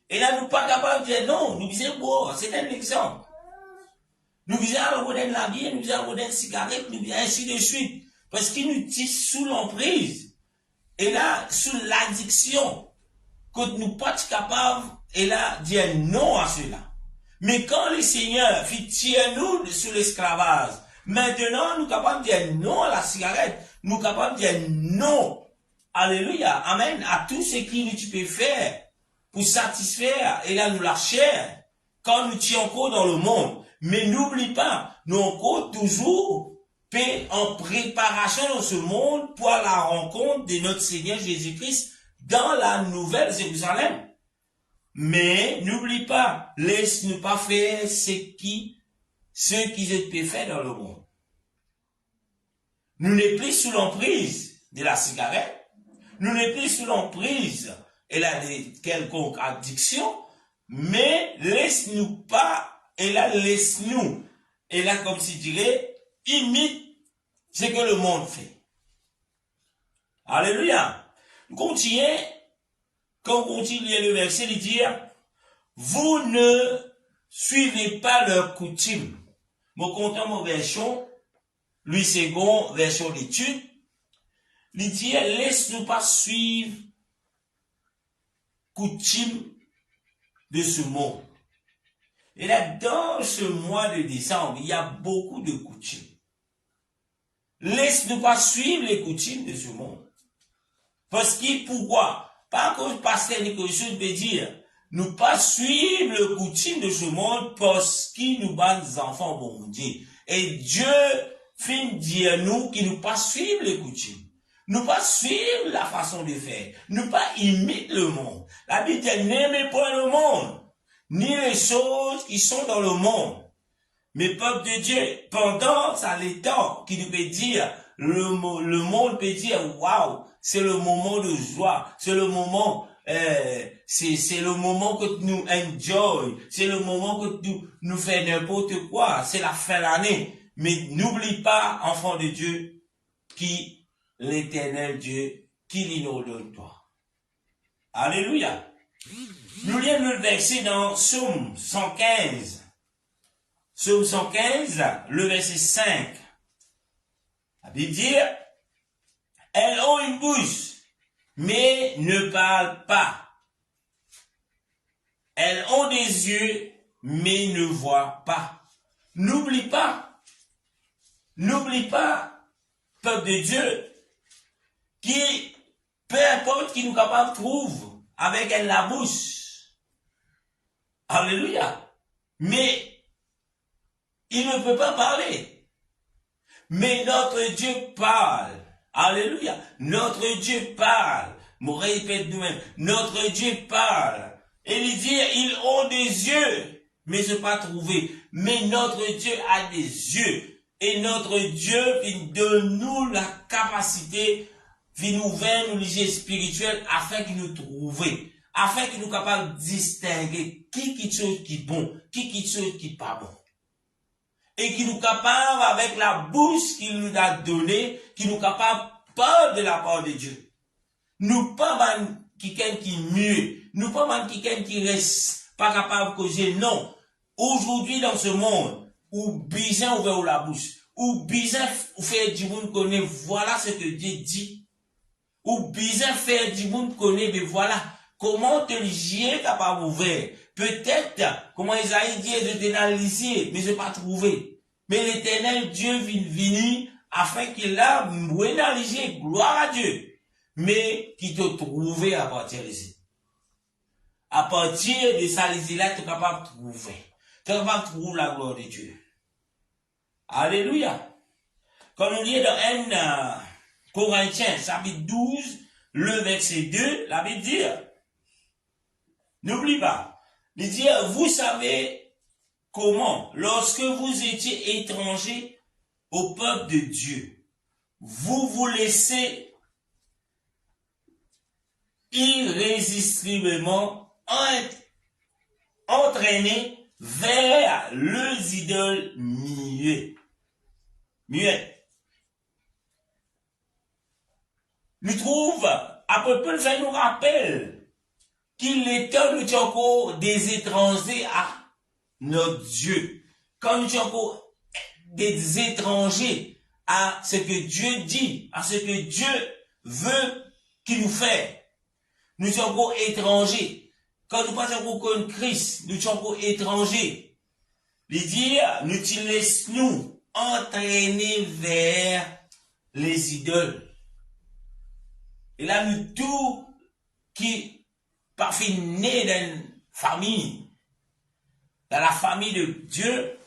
Et là, nous pas capables de dire non, nous disons boire, c'est un exemple. Nous disons à la bière, nous disons à la cigarette, nous disons ainsi de suite. Parce qu'il nous dit sous l'emprise. Et là, sous l'addiction, que nous pas capables, et là, dire non à cela. Mais quand le Seigneur fit tirer nous sous l'esclavage, maintenant, nous sommes capables de dire non à la cigarette, nous sommes capables de dire non, alléluia, amen, à tout ce que tu peux faire pour satisfaire, et là, nous la chair, quand nous sommes encore dans le monde. Mais n'oublie pas, nous encore toujours en préparation dans ce monde pour la rencontre de notre Seigneur Jésus-Christ dans la Nouvelle Jérusalem. Mais n'oublie pas, laisse-nous pas faire ce qui je peux faire dans le monde. Nous n'est plus sous l'emprise de la cigarette, nous n'est plus sous l'emprise de quelconque addiction, mais laisse-nous pas, laisse-nous, comme si dirait, imite ce que le monde fait. Alléluia. Continuez, quand on continue le verset, il dit, vous ne suivez pas leurs coutumes. Mon content, mon version, Louis II, version d'étude, il dit, laisse-nous pas suivre coutumes de ce monde. Et là, dans ce mois de décembre, il y a beaucoup de coutumes. Laisse-nous pas suivre les coutumes de ce monde. Parce que, pourquoi? Pas que le pasteur Nicolas veut dire, nous pas suivre les coutumes de ce monde parce qu'il nous bat des enfants, bon Dieu. Et Dieu finit dire nous qu'il nous pas suivre les coutumes. Nous pas suivre la façon de faire. Nous pas imiter le monde. La Bible dit, n'aimez pas le monde, ni les choses qui sont dans le monde. Mais peuple de Dieu, pendant ça, les temps qui nous peut dire, le monde peut dire, waouh, c'est le moment de joie, c'est le moment, c'est le moment que nous enjoy, c'est le moment que nous fait n'importe quoi, c'est la fin de l'année. Mais n'oublie pas, enfant de Dieu, qui l'Éternel Dieu qui nous donne toi. Alléluia. Nous lisons le verset dans Psaume 115. Psaume 115, le verset 5. Ça veut dire, elles ont une bouche, mais ne parlent pas. Elles ont des yeux, mais ne voient pas. N'oublie pas, peuple de Dieu, qui, peu importe qui nous capable trouve, avec elle la bouche. Alléluia. Mais, il ne peut pas parler. Mais notre Dieu parle. Alléluia. Notre Dieu parle. Nous répète nous-mêmes. Notre Dieu parle. Et il dit, ils ont des yeux, mais ne pas trouver. Mais notre Dieu a des yeux. Et notre Dieu, il donne nous la capacité, il nous ouvre nous les yeux spirituels afin qu'il nous trouve. Afin qu'il nous capable de distinguer qui chose qui est bon, qui chose qui n'est pas bon. Et qui nous capable, avec la bouche qu'il nous a donnée, qui nous capable de parler de la parole de Dieu. Nous pas quelqu'un qui mieux, nous pas quelqu'un qui reste pas capable de causer, non. Aujourd'hui dans ce monde, où besoin ouvert la bouche, où besoin faire du monde connaître, voilà ce que Dieu dit. Où besoin faire du monde connaître, mais voilà comment te le capable ouvert. Peut-être, comment Isaïe dit, je t'ai analysé, mais je n'ai pas trouvé. Mais l'Éternel Dieu vient venir afin qu'il a analysé, gloire à Dieu. Mais qui te trouve à partir de ça. À partir de ça, les là, tu es capable de trouver. Tu es capable de trouver la gloire de Dieu. Alléluia. Quand nous lisons dans 1 Corinthiens, chapitre 12, le verset 2, la Bible dit, n'oublie pas, il dit, vous savez comment, lorsque vous étiez étrangers au peuple de Dieu, vous vous laissez irrésistiblement entraîner vers les idoles muettes. Nous trouvons, à peu près, ça nous rappelle qu'il était nous encore des étrangers à notre Dieu. Quand nous sommes encore des étrangers à ce que Dieu dit, à ce que Dieu veut qu'il nous fasse. Nous sommes encore étrangers. Quand nous passons encore comme Christ, nous sommes encore étrangers. Il dit, nous te laissons entraîner vers les idoles. Et là, nous tout qui parfait né dans une famille, dans la famille de Dieu,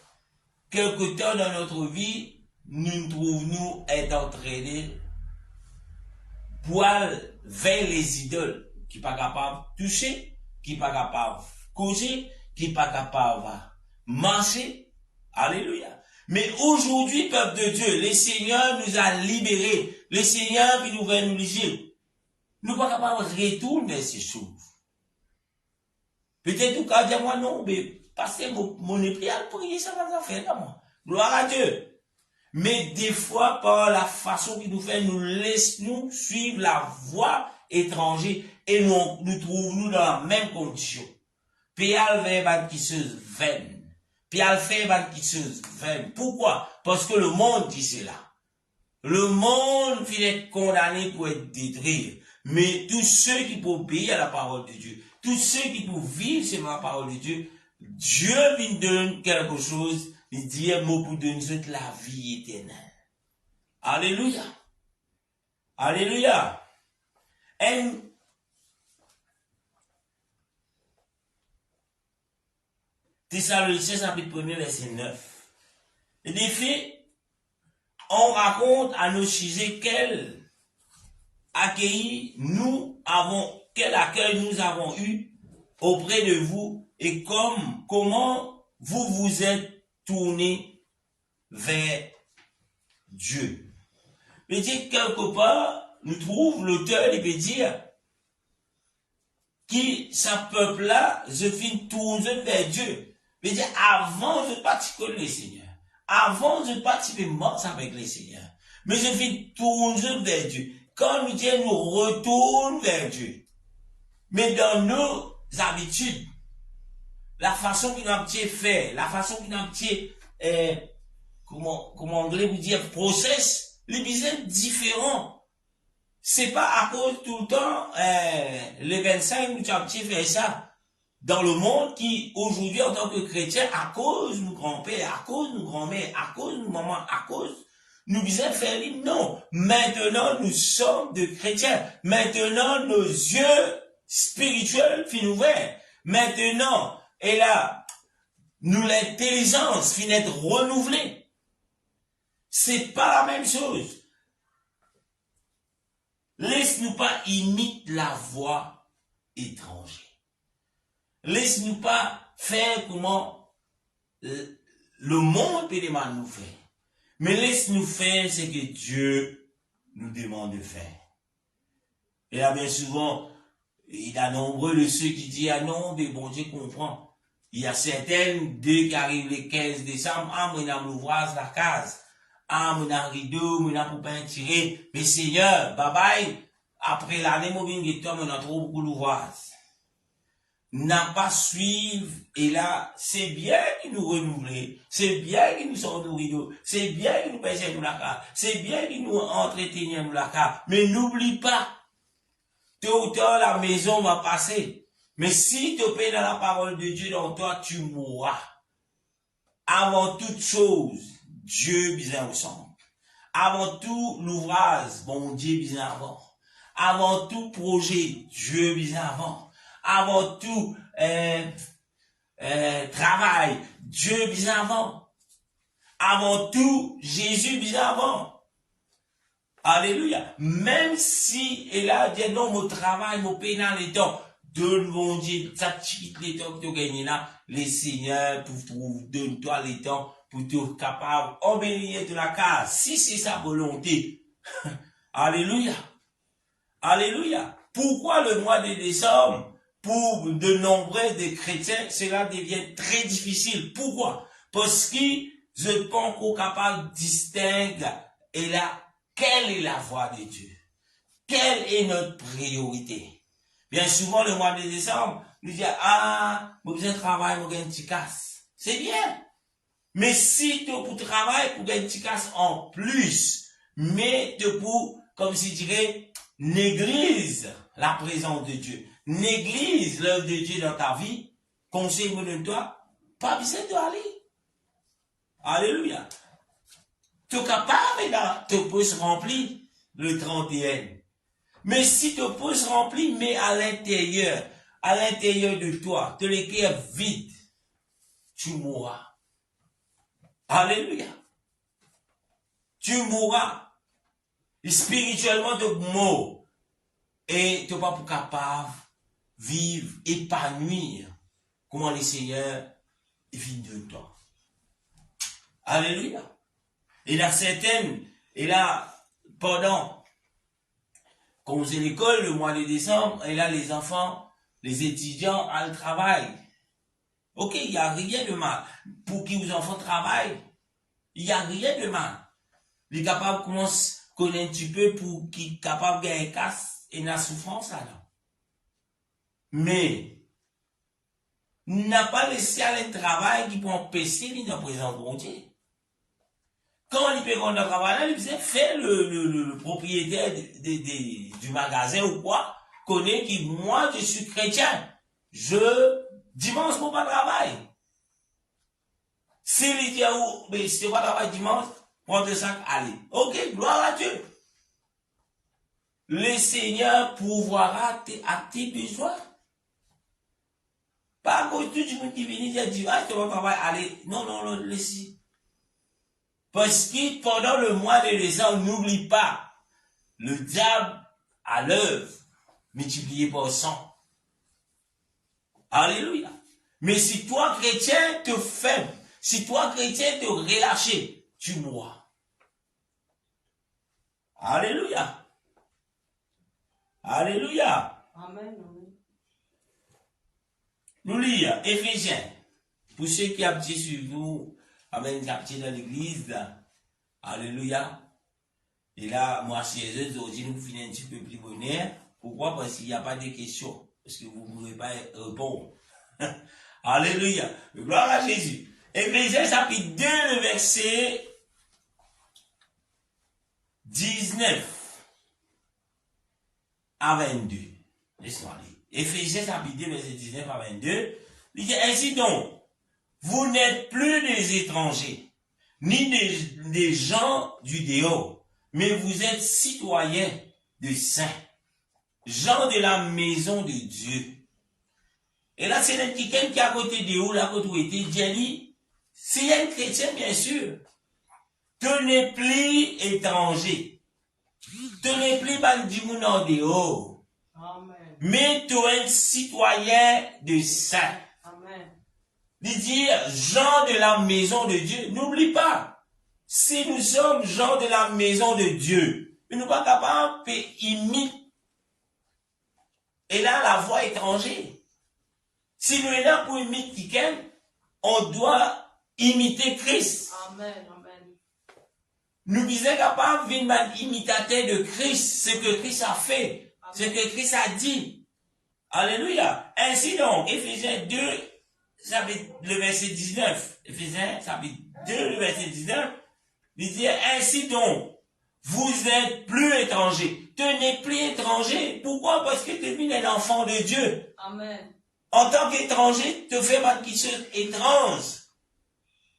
quelque temps dans notre vie, nous trouvons être entraînés pour aller vers les idoles. Qui pas capable de toucher, qui pas capable de causer, qui pas capable de marcher. Alléluia. Mais aujourd'hui, peuple de Dieu, le Seigneur nous a libérés. Le Seigneur qui nous va nous libérer. Nous ne sommes pas capables de retourner ces choses. Peut-être tout cas dire moi non, mais passer mon esprit à prier, ça va faire là, moi. Gloire à Dieu. Mais des fois, par la façon qu'il nous fait, nous laisse nous suivre la voie étrangère et nous trouvons dans la même condition. Puis elle fait une quisseuse vaine. Puis elle fait une quisseuse vaine. Pourquoi? Parce que le monde dit cela. Le monde finit être condamné pour être détruit. Mais tous ceux qui peuvent obéir à la parole de Dieu, tous ceux qui peuvent vivre selon la parole de Dieu, Dieu vient donner quelque chose, il dit un mot pour donner la vie éternelle. Alléluia. Alléluia. Thessaloniciens chapitre 1 verset 9. Et des faits, on raconte à nos sujets quel accueil nous avons eu auprès de vous et comment vous vous êtes tourné vers Dieu. Mais dire quelque part, nous trouvons l'auteur, il veut dire qui, sa peuple là, je finis tourner vers Dieu. Il veut dire, avant de participer le Seigneur, avant de participer mort avec le Seigneur, Mais je fais toujours vers Dieu. Quand nous disons nous retourne vers Dieu. Mais dans nos habitudes, la façon qu'il a fait, la façon qu'il a comment anglais vous dire, process, les business différents. C'est pas à cause tout le temps, les 25, nous avons fait ça. Dans le monde qui, aujourd'hui, en tant que chrétien, à cause nous grand-père, à cause nous grand-mère, à cause nous maman, à cause nous besoin faire libre. Non. Maintenant, nous sommes de chrétiens. Maintenant, nos yeux spirituels finissent ouverts. Maintenant, et là, nous, l'intelligence finit d'être renouvelée. C'est pas la même chose. Laisse-nous pas imiter la voix étrangère. Laisse-nous pas faire comment le monde peut demander de nous faire. Mais laisse-nous faire ce que Dieu nous demande de faire. Et là, bien souvent, il y a nombreux de ceux qui disent, ah non, mais bon Dieu comprend. Il y a certaines, deux qui arrivent le 15 décembre, ah, moi, on l'ouvrage la case. Ah, mon rideau, mon pour pas tirer. Mais Seigneur, bye bye. Après l'année, mon bien, on a trop beaucoup d'ouvrage. N'a pas suivre, et là, c'est bien qu'il nous renouvelle, c'est bien qu'il nous sort nos rideaux, c'est bien qu'il nous pèse nous la carte, c'est bien qu'il nous entretient nous la carte, mais n'oublie pas, tôt ou tard, la maison va passer. Mais si tu payes dans la parole de Dieu dans toi, tu mourras. Avant toute chose, Dieu bien ensemble. Avant tout l'ouvrage, bon Dieu bien avant. Avant tout projet, Dieu bien avant. Avant tout travail, Dieu bien avant. Avant tout, Jésus bien avant. Alléluia. Même si, et là, dit non, mon travail, mon pays dans les temps, donne mon Dieu, ça quitte les temps que tu gagnes là, les seigneurs, donne-toi les temps pour te capable d'embellir de la case. Si c'est sa volonté. Alléluia. Alléluia. Pourquoi le mois de décembre? Pour de nombreux des chrétiens, cela devient très difficile. Pourquoi? Parce qu'ils ne sont pas encore capables de distinguer. Et là, quelle est la voix de Dieu? Quelle est notre priorité? Bien souvent, le mois de décembre, nous disons, ah, moi, besoin de travail, moi, j'ai un petit casse. C'est bien. Mais si tu pour travail, pour gagner un petit casse en plus, mais tu pour, comme si je dirais, néglige la présence de Dieu. Néglige l'œuvre de Dieu dans ta vie, conseille-moi de toi, pas besoin d'aller. Alléluia. Tu es capable, là, tu peux se remplir le 31. Mais si tu peux se remplir, mais à l'intérieur de toi, tu le cœur vide, tu mourras. Alléluia. Tu mourras. Spirituellement, tu mourras. Et tu n'es pas capable vivre, épanouir, comment le Seigneur vit de toi. Alléluia. Et là, certaines, et là, pendant qu'on faisait l'école le mois de décembre, et là, les enfants, les étudiants, à le travail. Ok, il n'y a rien de mal. Pour que les enfants travaillent, il n'y a rien de mal. Les capables commencent à connaître un petit peu pour qu'ils soient capables de gagner casse et la souffrance là. Mais, n'a pas laissé aller un travail qui peut empêcher la présence de mon Dieu. Quand il peut rendre le travail, il faisait faire le propriétaire du magasin ou quoi, connaît que moi, je suis chrétien. Dimanche, pour pas travailler. S'il dit, mais si tu vas travailler dimanche, prends le sac, allez. Ok, gloire à Dieu. Le Seigneur pourvoira à tes besoins. Pas à cause de tout le monde qui vient dire, ah, tu vas travailler, allez. Non, laissez. Parce que pendant le mois de décembre, n'oublie pas, le diable à l'œuvre, multiplié par 100. Alléluia. Mais si toi, chrétien, te faible, si toi, chrétien, te relâché, tu mourras. Alléluia. Alléluia. Amen. Nous lisons Éphésiens. Pour ceux qui habitent sur nous, amen, qui habitent dans l'église. Alléluia. Et là, moi, chez eux, aujourd'hui, nous finissons un petit peu plus bonheur. Pourquoi? Parce qu'il n'y a pas de questions. Parce que vous ne pouvez pas répondre. Alléluia. Gloire à Jésus. Éphésiens chapitre 2, le verset 19 à 22. Laisse-moi lire. Éphésiens chapitre 2, verset 19 à 22. Il dit ainsi donc, vous n'êtes plus des étrangers, ni des gens du dehors, mais vous êtes citoyens de saints, gens de la maison de Dieu. Et là, c'est quelqu'un qui est à côté de où, là, côté où était, dit, c'est un chrétien, bien sûr. Tu n'es plus étranger. Tu n'es plus bandimoun en dehors. Amen. Mais tu es un citoyen de saints. Amen. Il dit, gens de la maison de Dieu. N'oublie pas, si nous sommes gens de la maison de Dieu, nous ne sommes pas capables d'imiter. Et là, la voix étrangère. Si nous sommes là pour imiter quelqu'un, on doit imiter Christ. Amen, amen. Nous sommes capables d'être imitateurs de Christ, ce que Christ a fait, amen. Ce que Christ a dit. Alléluia. Ainsi donc, Éphésiens 2, le verset 19. Éphésiens chapitre 2, le verset 19. Il dit, ainsi donc, vous êtes plus étrangers. Tu n'es plus étranger. Pourquoi? Parce que tu es un enfant de Dieu. Amen. En tant qu'étranger, tu fais pas quelque chose étrange,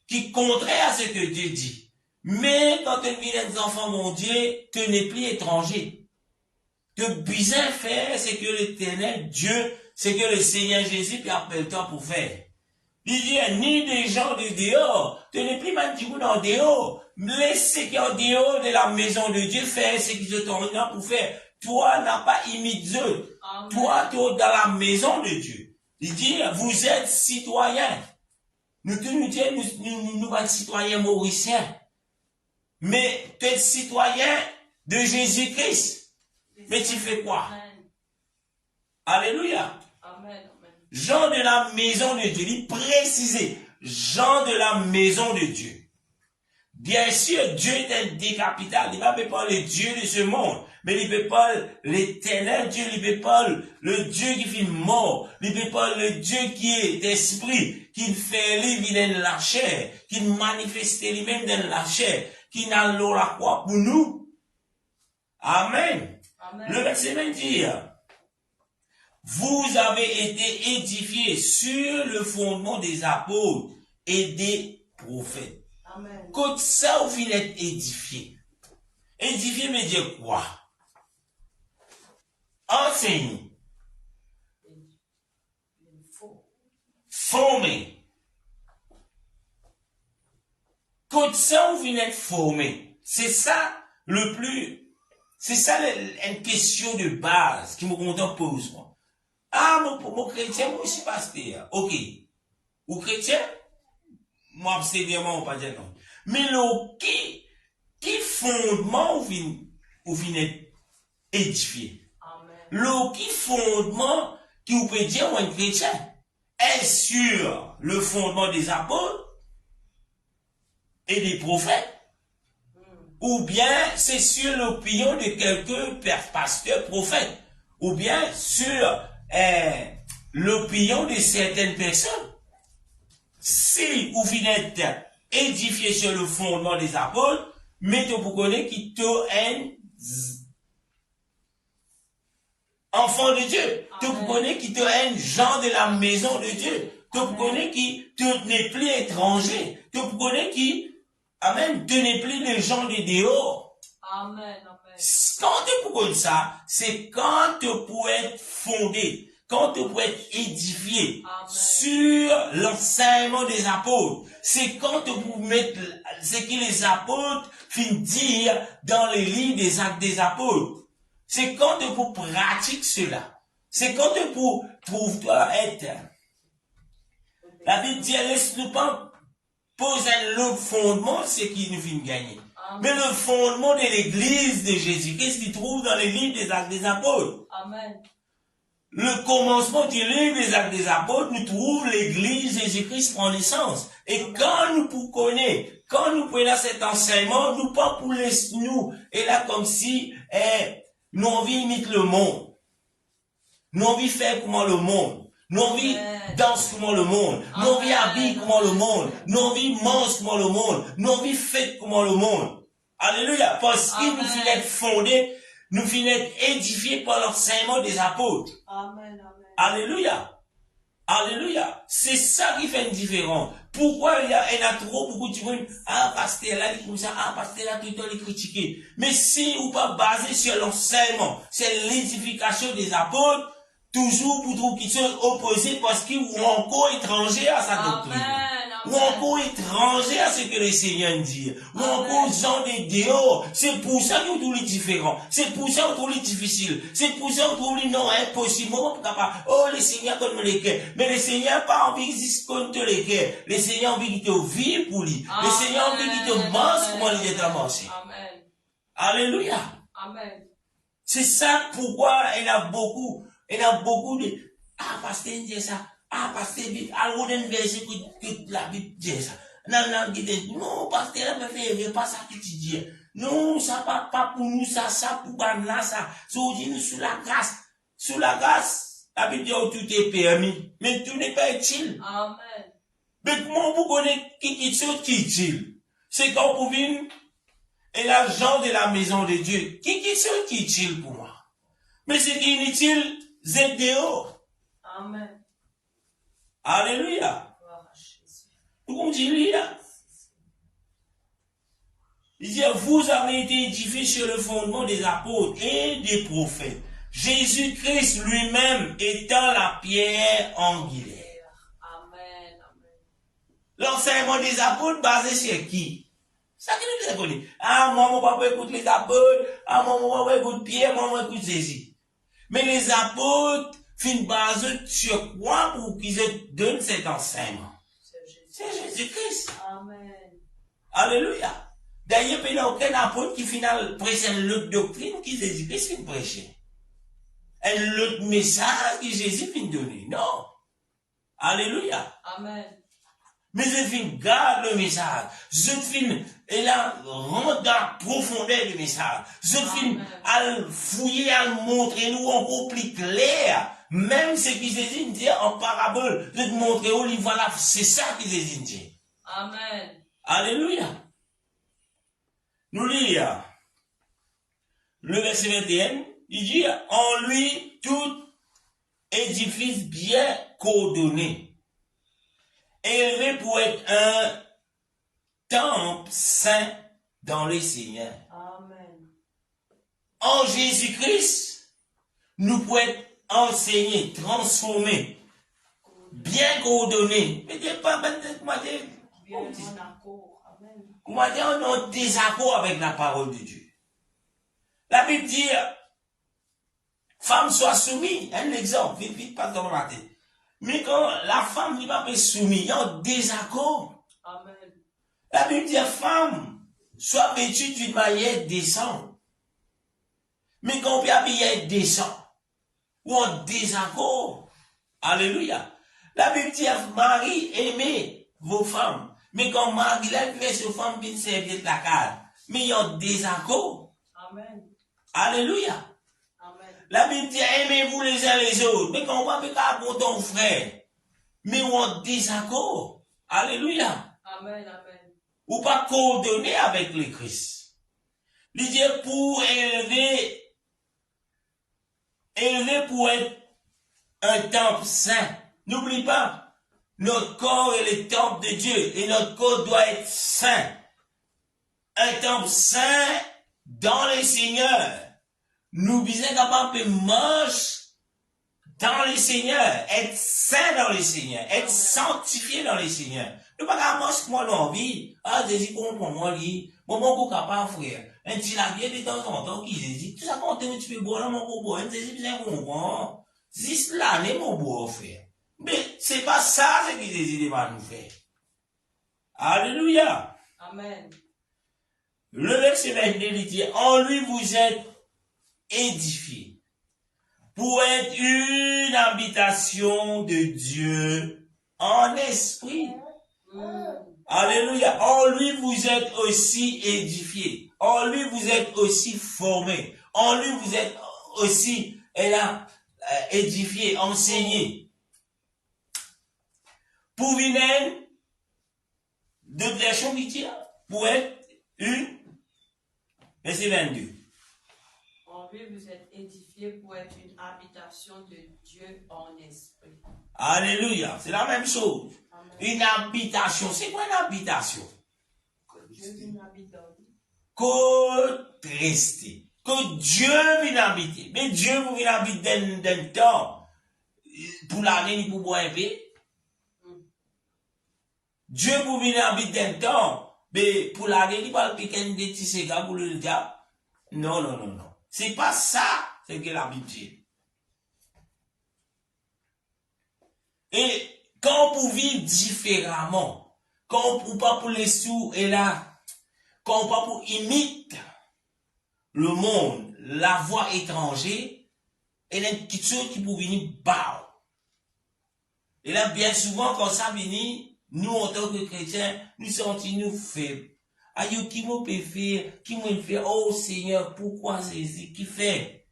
qui est contraire à ce que Dieu dit. Mais quand tu es un enfant de Dieu, tu n'es plus étranger. Tu besoin faire ce que l'Éternel Dieu, ce que le Seigneur Jésus appelle toi pour faire. Il dit, ni des gens de dehors, tu n'es plus même du coup en dehors. Laissez qui en dehors de la maison de Dieu faire ce qu'ils t'ont pour faire. Toi, n'as pas imité Dieu. Toi, tu es dans la maison de Dieu. Il dit, vous êtes citoyens. Nous sommes citoyens mauriciens. Mais tu es citoyen de Jésus-Christ. Mais tu fais quoi? Amen. Alléluia. Amen. Gens de la maison de Dieu. Il précisait, gens de la maison de Dieu. Bien sûr, Dieu est un décapital. Il ne peut pas le Dieu de ce monde. Mais il ne peut pas l'éternel Dieu. Il ne peut pas le Dieu qui fait mort. Il ne peut pas le Dieu qui est d'esprit. Qui fait lui dans la chair. Qui manifeste lui-même dans la chair. Qui n'a la croix pour nous. Amen. Amen. Le verset même dit, vous avez été édifiés sur le fondement des apôtres et des prophètes. Amen. Quand ça, vous venez être édifié. Édifié veut dire quoi? Enseigner. Former. Quand ça, vous venez être formé. C'est ça c'est ça une question de base qui me pose, moi. Ah, mon chrétien, moi aussi pasteur. Ok. Ou chrétien? Moi, c'est vraiment, on pas dire non. Mais le qui fondement vous venez édifier? Le qui fondement qui vous peut dire un chrétien est sur le fondement des apôtres et des prophètes, ou bien c'est sur l'opinion de quelques pasteurs prophètes, ou bien sur l'opinion de certaines personnes. Si vous venez édifié sur le fondement des apôtres, mais vous connaissez qui est un enfant de Dieu. Vous connaissez qui est un gens de la maison de Dieu. Vous connaissez qui n'est plus étranger. Vous connaissez qui, amen, tu n'es plus les gens de dehors. Amen, amen. Quand tu connais ça, c'est quand tu peux être fondé. Quand tu peux être édifié Amen. Sur l'enseignement des apôtres, c'est quand tu peux mettre ce que les apôtres finissent dire dans les livres des actes des apôtres. C'est quand tu peux pratiquer cela. C'est quand tu peux être. La Bible dit, laisse-nous pas poser le fondement, c'est qui nous finit gagner. Amen. Mais le fondement de l'église de Jésus-Christ, il trouve dans les livres des actes des apôtres. Amen. le commencement du livre des Actes des Apôtres, nous trouvons l'Église Jésus-Christ prend naissance. Et quand nous connaissons, quand nous prenons cet enseignement, nous pas pour nous, et là comme si, nous envie imiter le monde. Nous envie faire comment le monde. Nous envie danse comment le monde. Nous envie habiller comment le monde. Nous envie mange comment le monde. Nous envie fête comment le monde. Alléluia. Parce qu'il nous finit être fondé, nous finit être édifié par l'enseignement des apôtres. Amen. Alléluia. Alléluia. C'est ça qui fait une différence. Pourquoi il y a trop beaucoup de gens, pasteur là, il comme ça, pasteur là, tout le temps les critiquer. Mais si ou pas basé sur l'enseignement, c'est l'édification des apôtres, toujours pour trouver qu'ils sont opposés parce qu'ils sont encore étrangers à sa doctrine. Ou encore étrangers à ce que le Seigneur dit. Ou encore gens des dehors. C'est pour ça qu'on trouve les différents. C'est pour ça qu'on trouve les difficiles. C'est pour ça qu'on trouve les non impossibles. Oh, le Seigneur donne les cœurs. Mais le Seigneur n'a pas envie qu'il contre les cœurs. Le Seigneur a envie qu'il te vive pour lui. Le Seigneur a envie qu'il te mange comment il est avancé. Alléluia. Amen. C'est ça pourquoi il y a beaucoup de, pasteur dit ça. Pasteur, alors, d'un verset que la Bible dit ça. Non, pasteur, mais pas ça que tu dis. Non, ça pas pour nous, ça pour là, ça. C'est nous sous la grâce. Sous la grâce, la Bible dit que tout est permis. Mais tout n'est pas utile. Amen. Mais comment vous connaissez qui est utile? C'est quand vous venez, et l'agent de la maison de Dieu. Qui est utile pour moi? Mais c'est qui est inutile, c'est dehors. Amen. Alléluia. Tout dit là. Il dit, vous avez été édifiés sur le fondement des apôtres et des prophètes. Jésus-Christ lui-même étant la pierre angulaire. Amen. L'enseignement des apôtres basé sur qui? Ça qui nous connaît. Moi, mon papa écoute les apôtres. Moi, mon papa écoute Pierre. Moi, mon écoute Jésus. Mais les apôtres, fin basé sur quoi pour qu'ils donnent cet enseignement? C'est Jésus-Christ. Amen. Alléluia. D'ailleurs, il n'y a aucun apôtre qui final prêche l'autre doctrine qui Jésus-Christ fin prêcher. Un autre message que Jésus fin donner. Non. Alléluia. Amen. Mais je fin garde le message. Je fin, et là, rentre dans la profondeur du message. Je fin à fouiller, à montrer nous encore plus clair. Même ce qui Jésus dit en parabole, de te montrer au livre, voilà, c'est ça que Jésus dit. Amen. Alléluia. Nous lisons le verset 21, il dit, en lui, tout édifice bien coordonné, élevé pour être un temple saint dans le Seigneur. Amen. En Jésus-Christ, nous pouvons être enseignés, transformés, bien coordonnés. Mais pas Bien en accord. Amen. Comment dire, on est en désaccord avec la parole de Dieu. La Bible dit, femme soit soumise. Un exemple, vite, pas dans la tête. Mais quand la femme n'est pas soumise, il y a un désaccord. Amen. La Bible dit, femme soit vêtue d'une manière décente. Mais quand on peut habiller décent, ou en désaccord. Alléluia. La Bible dit, Marie, aimez vos femmes. Mais quand Marie, là, il fait ses femmes bien servir de la carte. Mais il y a un désaccord. Amen. Alléluia. Amen. La Bible dit, aimez-vous les uns les autres. Mais quand on va faire pour ton frère, mais on a un désaccord. Alléluia. Amen. Amen. Ou pas coordonner avec le Christ. Il dit, pour élever pour être un temple saint. N'oublie pas, notre corps est le temple de Dieu et notre corps doit être saint. Un temple saint dans le Seigneur. Nous sommes capables de manger dans le Seigneur, être saint dans le Seigneur, être sanctifié dans le Seigneur. Nous ne pouvons pas manger comme on a envie. Jésus comprend moi, lui. Bon, mon capable, frère. Un petit lavier de temps en temps qui Jésus. Tout ça, quand tu peux boire, mon beau, Jésus, bien comprend. C'est là, mon beau, frère. Mais c'est pas ça, ce que Jésus va nous faire. Alléluia. Amen. Le verset 22 dit, en lui vous êtes édifiés pour être une habitation de Dieu en esprit. Alléluia. En lui, vous êtes aussi édifiés. En lui, vous êtes aussi formés. En lui, vous êtes aussi édifiés, enseignés. Pour venir de version qui tire, pour être une, verset 22. En lui, vous êtes édifiés pour être une habitation de Dieu en esprit. Alléluia. C'est la même chose. Amen. Une habitation. C'est quoi une habitation? Que Dieu vienne habiter en nous. Que rester. Que Dieu vienne habiter. Mais Dieu vous vient habiter dans le temps. Pour l'année, ni pour boire un peu. Dieu vous vient habiter dans le temps. Mais pour l'année, il va piquer des petits cigars pour le diable. Non, non, non, non. C'est pas ça, c'est que la Bible dit. Et quand vous vivez différemment, quand vous pas pour les sous et là, quand vous pas pour imiter le monde, la voix étrangère, et là, quelque chose qui peut venir bas. Et là, bien souvent, quand ça vient, nous, en tant que chrétiens, nous sentons faibles. Aïe, qui m'a fait, qui m'a fait, oh Seigneur, pourquoi c'est qui fait?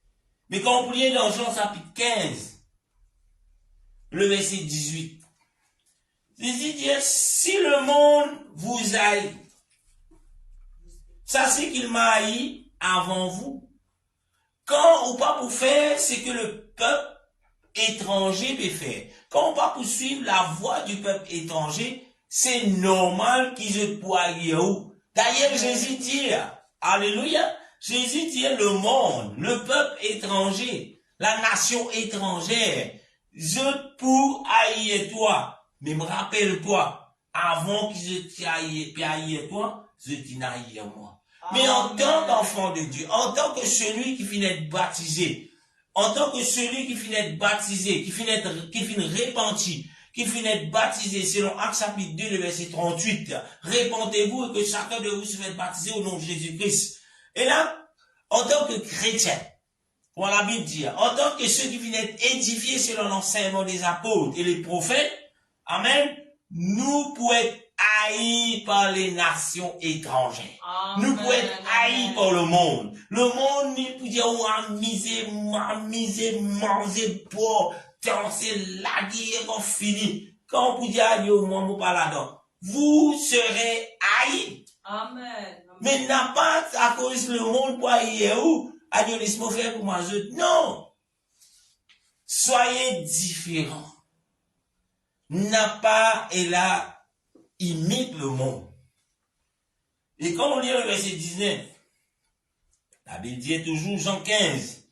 Mais quand vous pliez dans Jean chapitre 15, le verset 18, Jésus dit, si le monde vous haït, ça c'est qu'il m'a haï avant vous. Quand ou pas pour faire ce que le peuple étranger peut faire. Quand on va poursuivre la voie du peuple étranger, c'est normal qu'ils se poignent où. D'ailleurs, Jésus dit, alléluia, Jésus dit le monde, le peuple étranger, la nation étrangère, je pour haïr toi. Mais me rappelle-toi, avant qu'ils te haïr toi, je t'y haïr moi. Mais en tant qu'enfant de Dieu, en tant que celui qui finit d'être baptisé, en tant que celui qui finit d'être baptisé, qui finit repenti, qui finit d'être baptisé, selon Actes chapitre 2, le verset 38, répentez-vous et que chacun de vous se fasse baptiser au nom de Jésus-Christ. Et là, en tant que chrétien, pour la Bible dit, en tant que ceux qui viennent être édifiés selon l'enseignement des apôtres et les prophètes, amen, nous pouvons être haïs par les nations étrangères. Amen. Nous pouvons être haïs par le monde. Le monde, il peut dire, on a misé, manger, boire, danser, la guerre, on finit. Quand on peut dire, yo, moi, pas là-dedans. Vous serez haïs. Amen. Mais n'a pas à cause le monde pour haïr où? À Dieu, laisse-moi faire pour moi. Non. Soyez différents. N'a pas, et là, imite le monde. Et quand on lit le verset 19, la Bible dit toujours, Jean 15,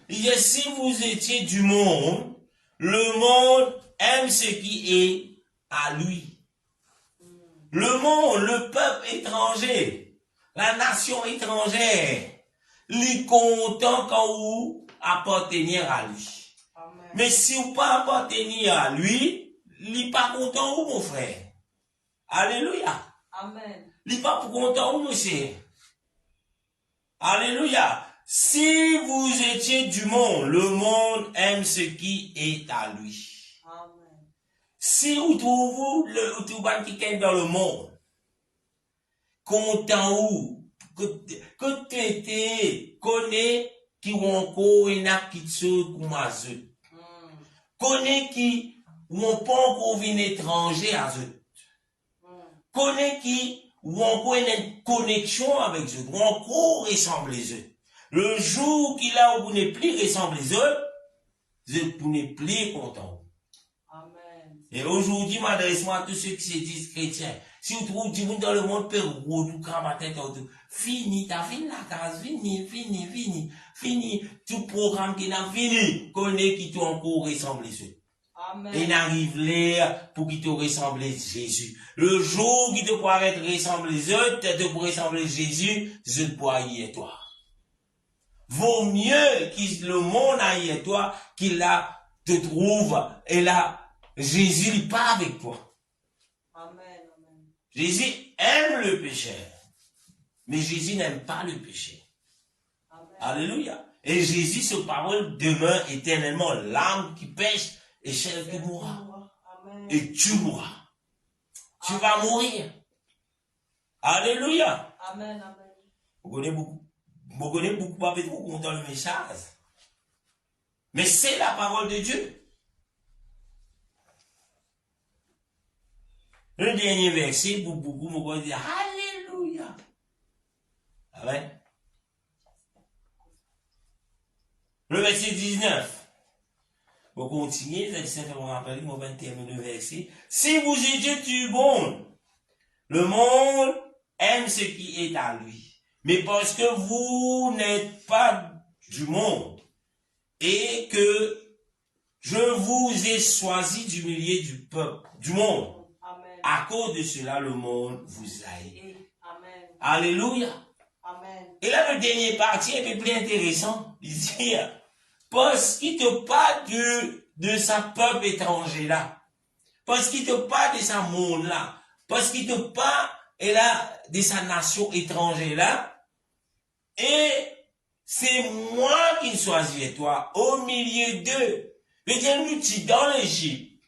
il dit, si vous étiez du monde, le monde aime ce qui est à lui. Le monde, le peuple étranger, la nation étrangère, il est content quand vous appartenez à lui. Amen. Mais si vous pas appartenez à lui, il n'est pas content où, mon frère. Alléluia. Amen. Il n'est pas content où, monsieur. Alléluia. Si vous étiez du monde, le monde aime ce qui est à lui. Amen. Si vous trouvez quelqu'un dans le monde, content où, que tu étais, connais qui ont encore une acquitture comme eux. Connais qui ont pas encore une étranger à eux. Connais qui ont encore une connexion avec eux, ou encore ressemble les eux. Le jour qu'il a où vous n'êtes plus ressemble les eux, vous n'êtes plus content. Amen. Et aujourd'hui, m'adresse-moi à tous ceux qui se disent chrétiens. Si vous trouvez du monde dans le monde, peut tout cramater, fini, t'as fini la case, fini, tout programme qui n'a fini, connaît qui t'ont encore ressemblé eux. Amen. Et n'arrive l'air pour qui te ressemble Jésus. Le jour qui te pourra être ressemblé eux, te pourra ressembler Jésus, je te pourra y être toi. Vaut mieux que le monde aille à toi, qu'il là te trouve, et là, Jésus n'est pas avec toi. Amen, amen. Jésus aime le pécheur, mais Jésus n'aime pas le péché. Amen. Alléluia. Et Jésus, sa parole demeure éternellement. L'âme qui pêche et celle qui mourra. Amen. Et tu mourras. Tu vas mourir. Alléluia. Amen, amen. Vous connaissez beaucoup, pas trop content le message. Mais c'est la parole de Dieu. Le dernier verset, pour beaucoup, vous pouvez dire Alléluia. Amen. Le verset 19. Vous continuez, ça fait mon rappel, on va terminer le verset. Si vous étiez du monde, le monde aime ce qui est à lui. Mais parce que vous n'êtes pas du monde et que je vous ai choisi du milieu du peuple, du monde, Amen. à cause de cela, le monde vous haït. Amen. Alléluia. Amen. Et là, le dernier parti est un peu plus intéressant. Il dit, parce qu'il te parle de sa peuple étranger là, parce qu'il te parle de sa monde là, parce qu'il te parle de sa nation étrangère là, et c'est moi qui choisis toi au milieu d'eux. Le Dieu nous dit dans l'Égypte,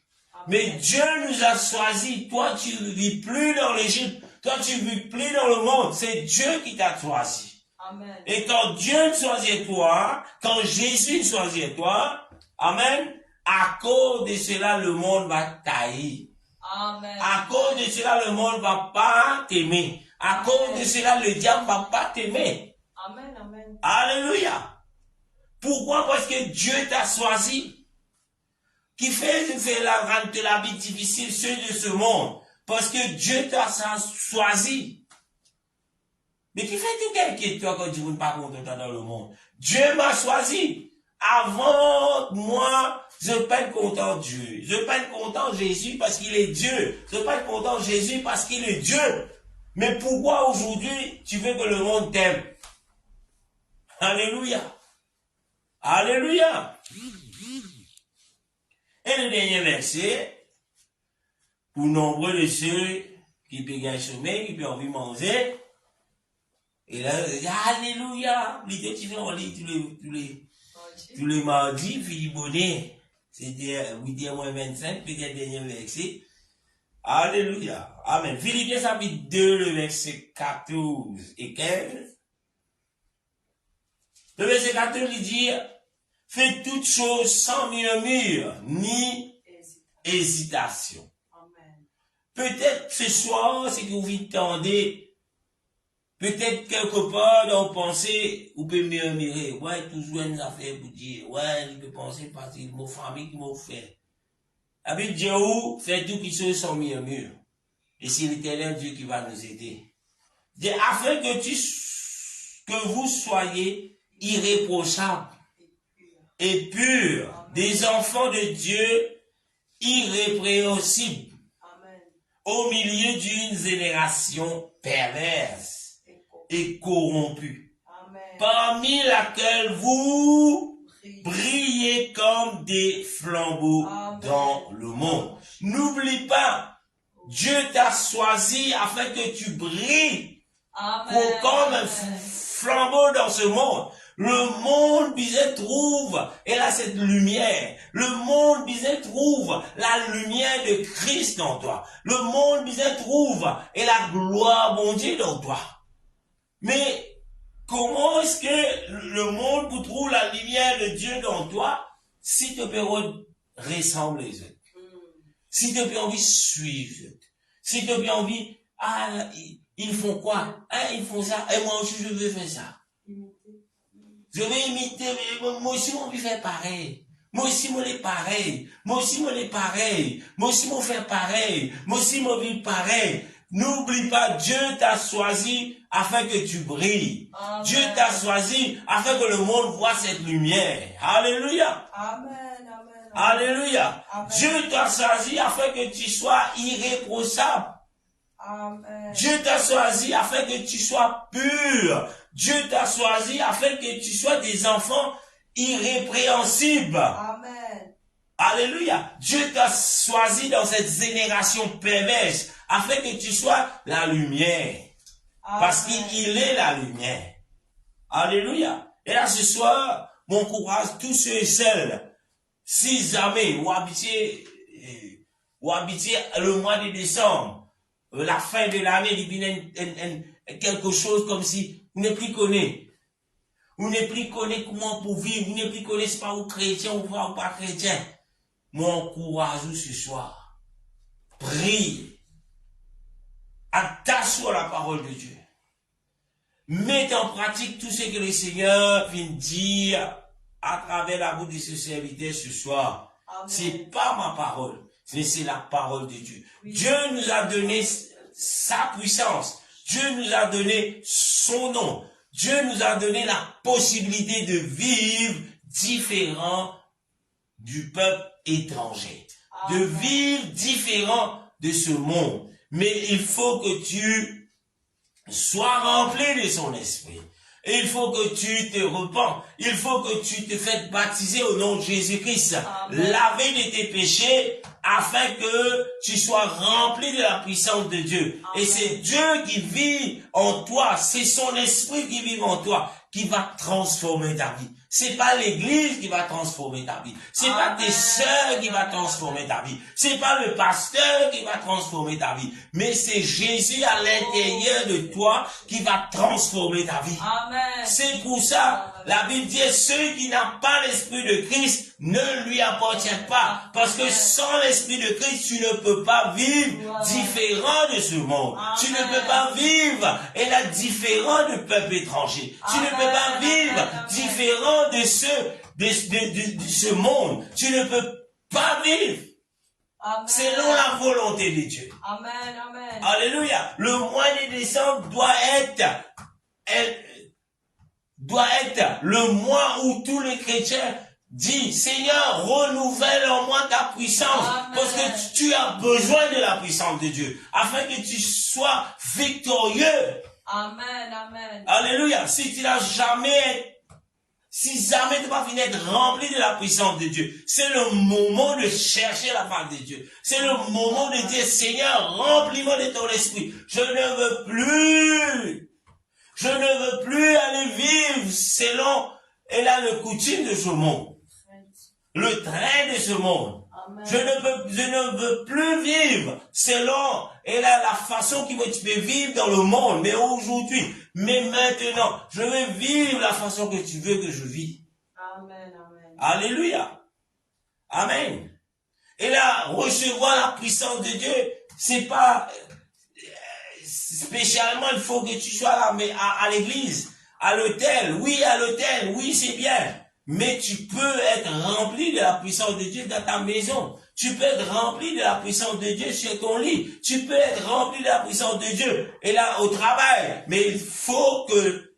mais Dieu nous a choisis. Toi, tu ne vis plus dans l'Égypte, toi, tu ne vis plus dans le monde. C'est Dieu qui t'a choisi. Amen. Et quand Dieu choisit toi, quand Jésus choisit toi, amen, à cause de cela, le monde va t'haïr. Amen. À cause de cela, le monde va pas t'aimer. À cause de cela, le diable va pas t'aimer. Amen, amen. Alléluia. Pourquoi? Parce que Dieu t'a choisi. Qui fait rendre la vie difficile, ceux de ce monde. Parce que Dieu t'a choisi. Mais qui fait tout t'inquiète toi quand tu ne pas content dans le monde? Dieu m'a choisi. Avant moi, je peux être content Dieu. Je peux être content Jésus parce qu'il est Dieu. Je peux être content Jésus parce qu'il est Dieu. Mais pourquoi aujourd'hui tu veux que le monde t'aime? Alléluia. Alléluia. Et le dernier verset, pour nombreux de ceux qui peuvent gagner sommeil, qui peuvent envie de manger, et là, Alléluia. L'idée tu fais en lit tous les mardis, Philippe Bonnet, c'était 8h-25, peut-être dernier verset. Alléluia. Amen. Philippiens chapitre 2, le verset 14 et 15. Le verset 14, il dit, faites toutes choses sans murmure, ni hésitation. Amen. Peut-être ce soir, c'est que vous attendez, peut-être quelque part dans vos pensées, vous pouvez murmurer, ouais, toujours une affaire pour dire, ouais, il peut penser parce que mon famille qui m'a fait. La Bible dit, faites tout qui soit sans murmure. Et c'est l'Éternel Dieu qui va nous aider. Dit, afin que vous soyez irréprochables et purs, des enfants de Dieu irrépréhensibles, Amen. au milieu d'une génération perverse et corrompue, Amen. parmi laquelle vous brillez comme des flambeaux dans le monde. N'oublie pas, Dieu t'a choisi afin que tu brilles comme un flambeau dans ce monde. Le monde, disait, trouve, et là, cette lumière. Le monde, disait, trouve la lumière de Christ en toi. Le monde, disait, trouve, et la gloire, bon Dieu, dans toi. Mais, comment est-ce que le monde vous trouve la lumière de Dieu dans toi, si tu peux ressembler les autres? Si tu peux envie de suivre, si tu peux envie, ils font quoi? Ils font ça, et moi aussi, je veux faire ça. Je vais imiter, moi aussi, on veut faire pareil. Moi aussi, moi, les pareil. Moi aussi, moi, les pareil. Moi aussi, moi, faire pareil. Moi aussi, moi, vivre pareil. N'oublie pas, Dieu t'a choisi afin que tu brilles. Amen. Dieu t'a choisi afin que le monde voit cette lumière. Alléluia. Amen, amen. Alléluia. Amen. Dieu t'a choisi afin que tu sois irréprochable. Amen. Dieu t'a choisi afin que tu sois pur. Dieu t'a choisi afin que tu sois des enfants irrépréhensibles. Amen. Alléluia. Dieu t'a choisi dans cette génération perverse afin que tu sois la lumière. Amen. Parce qu'il est la lumière. Alléluia. Et là, ce soir, Mon courage, tous ceux et celles, si jamais vous habitez le mois de décembre, la fin de l'année, il y a quelque chose comme si vous ne plus connaissez. Vous ne plus connaissez comment pour vivre, vous ne plus connaissez pas où chrétien ou pas chrétien. Mon courage ce soir. Prie. Attache-toi à la parole de Dieu. Mets en pratique tout ce que le Seigneur vient dire à travers la bouche de ce serviteur ce soir. C'est pas ma parole, mais c'est la parole de Dieu. Oui. Dieu nous a donné sa puissance. Dieu nous a donné son nom. Dieu nous a donné la possibilité de vivre différent du peuple étranger. Amen. De vivre différent de ce monde. Mais il faut que tu sois rempli de son esprit. Et il faut que tu te repens. Il faut que tu te fasses baptiser au nom de Jésus-Christ. Laver de tes péchés afin que tu sois rempli de la puissance de Dieu. Amen. Et c'est Dieu qui vit en toi. C'est son esprit qui vit en toi qui va transformer ta vie. C'est pas l'église qui va transformer ta vie. C'est pas tes sœurs qui va transformer ta vie. C'est pas le pasteur qui va transformer ta vie. Mais c'est Jésus à l'intérieur de toi qui va transformer ta vie. Amen. C'est pour ça, la Bible dit, ceux qui n'ont pas l'esprit de Christ ne lui appartiennent pas. Parce que sans l'esprit de Christ, tu ne peux pas vivre différent de ce monde. Amen. Tu ne peux pas vivre et là différent du peuple étranger. Tu ne peux pas vivre différent de ce monde. Tu ne peux pas vivre selon la volonté de Dieu. Amen, amen. Alléluia. Le mois de décembre doit être le mois où tous les chrétiens disent, Seigneur, renouvelle en moi ta puissance. Amen. Parce que tu as besoin de la puissance de Dieu. Afin que tu sois victorieux. Amen, amen. Alléluia. Si tu n'as jamais tu vas finir d'être rempli de la puissance de Dieu, c'est le moment de chercher la face de Dieu. C'est le moment de dire, Seigneur, remplis-moi de ton esprit. Je ne veux plus aller vivre selon, le coutume de ce monde. Le train de ce monde. Amen. Je ne veux plus vivre selon, la façon que tu peux vivre dans le monde, mais aujourd'hui. Mais maintenant, je veux vivre la façon que tu veux que je vis. Amen, amen. Alléluia. Amen. Et là, recevoir la puissance de Dieu, c'est pas spécialement, il faut que tu sois là, mais à l'église, à l'hôtel. Oui, c'est bien. Mais tu peux être rempli de la puissance de Dieu dans ta maison. Tu peux être rempli de la puissance de Dieu sur ton lit. Tu peux être rempli de la puissance de Dieu. Et là, au travail. Mais il faut que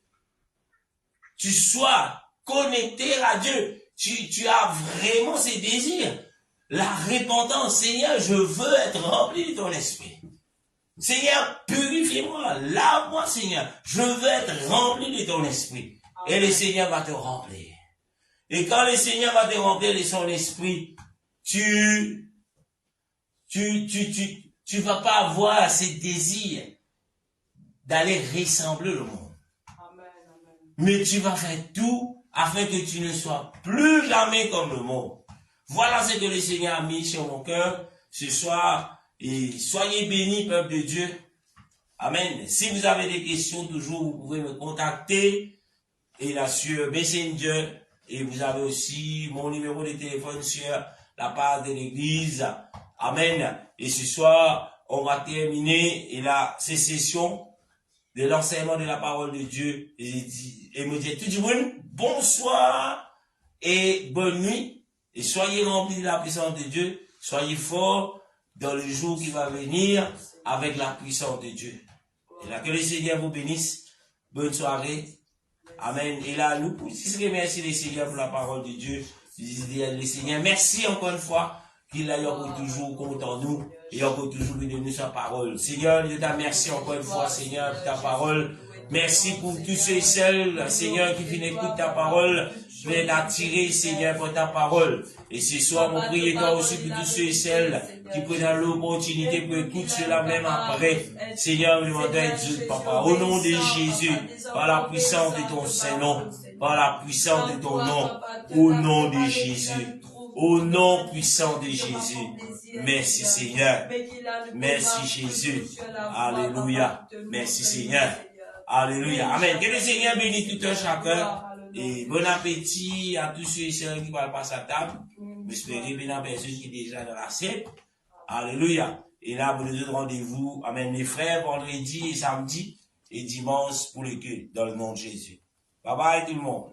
tu sois connecté à Dieu. Tu as vraiment ces désirs. La repentance. Seigneur, je veux être rempli de ton esprit. Seigneur, purifie-moi. Lave-moi, Seigneur. Je veux être rempli de ton esprit. Et le Seigneur va te remplir. Et quand le Seigneur va te remplir de son esprit, tu vas pas avoir ces désirs d'aller ressembler le monde. Amen, amen. Mais tu vas faire tout afin que tu ne sois plus jamais comme le monde. Voilà ce que le Seigneur a mis sur mon cœur ce soir. Et soyez bénis, peuple de Dieu. Amen. Si vous avez des questions, toujours, vous pouvez me contacter. Et là, sur Messenger. Et vous avez aussi mon numéro de téléphone sur la page de l'église. Amen. Et ce soir, on va terminer la session de l'enseignement de la parole de Dieu. Et me dire tout le monde, bonsoir et bonne nuit. Et soyez remplis de la puissance de Dieu. Soyez forts dans le jour qui va venir avec la puissance de Dieu. Et là, que le Seigneur vous bénisse. Bonne soirée. Amen. Et là, nous remercions le Seigneur pour la parole de Dieu. Le Seigneur, merci encore une fois qu'il a encore toujours compte en nous et encore toujours lui donner sa parole. Seigneur, je te remercie encore une fois, Seigneur, pour ta parole. Merci pour tous ceux et celles, Seigneur, qui viennent écouter ta parole. peut être attiré, Seigneur, par ta parole. Et ce soir, mon prier toi aussi pour tous ceux et celles qui prennent l'opportunité pour écouter cela même après. Seigneur, nous demandons Dieu, Papa, au nom de Jésus, par la puissance de ton Saint-Nom, par la puissance de ton nom, au nom de Jésus. Au nom puissant de Jésus. Merci Seigneur. Merci Jésus. Alléluia. Merci Seigneur. Alléluia. Amen. Que le Seigneur bénisse tout un chacun. Et bon appétit à tous ceux et celles qui ne parlent pas à table. J'espère bien la personne qui est déjà dans l'assiette. Alléluia. Et là, vous nous rendez-vous. Amen. Les frères, vendredi et samedi et dimanche pour le culte dans le nom de Jésus. Bye bye tout le monde.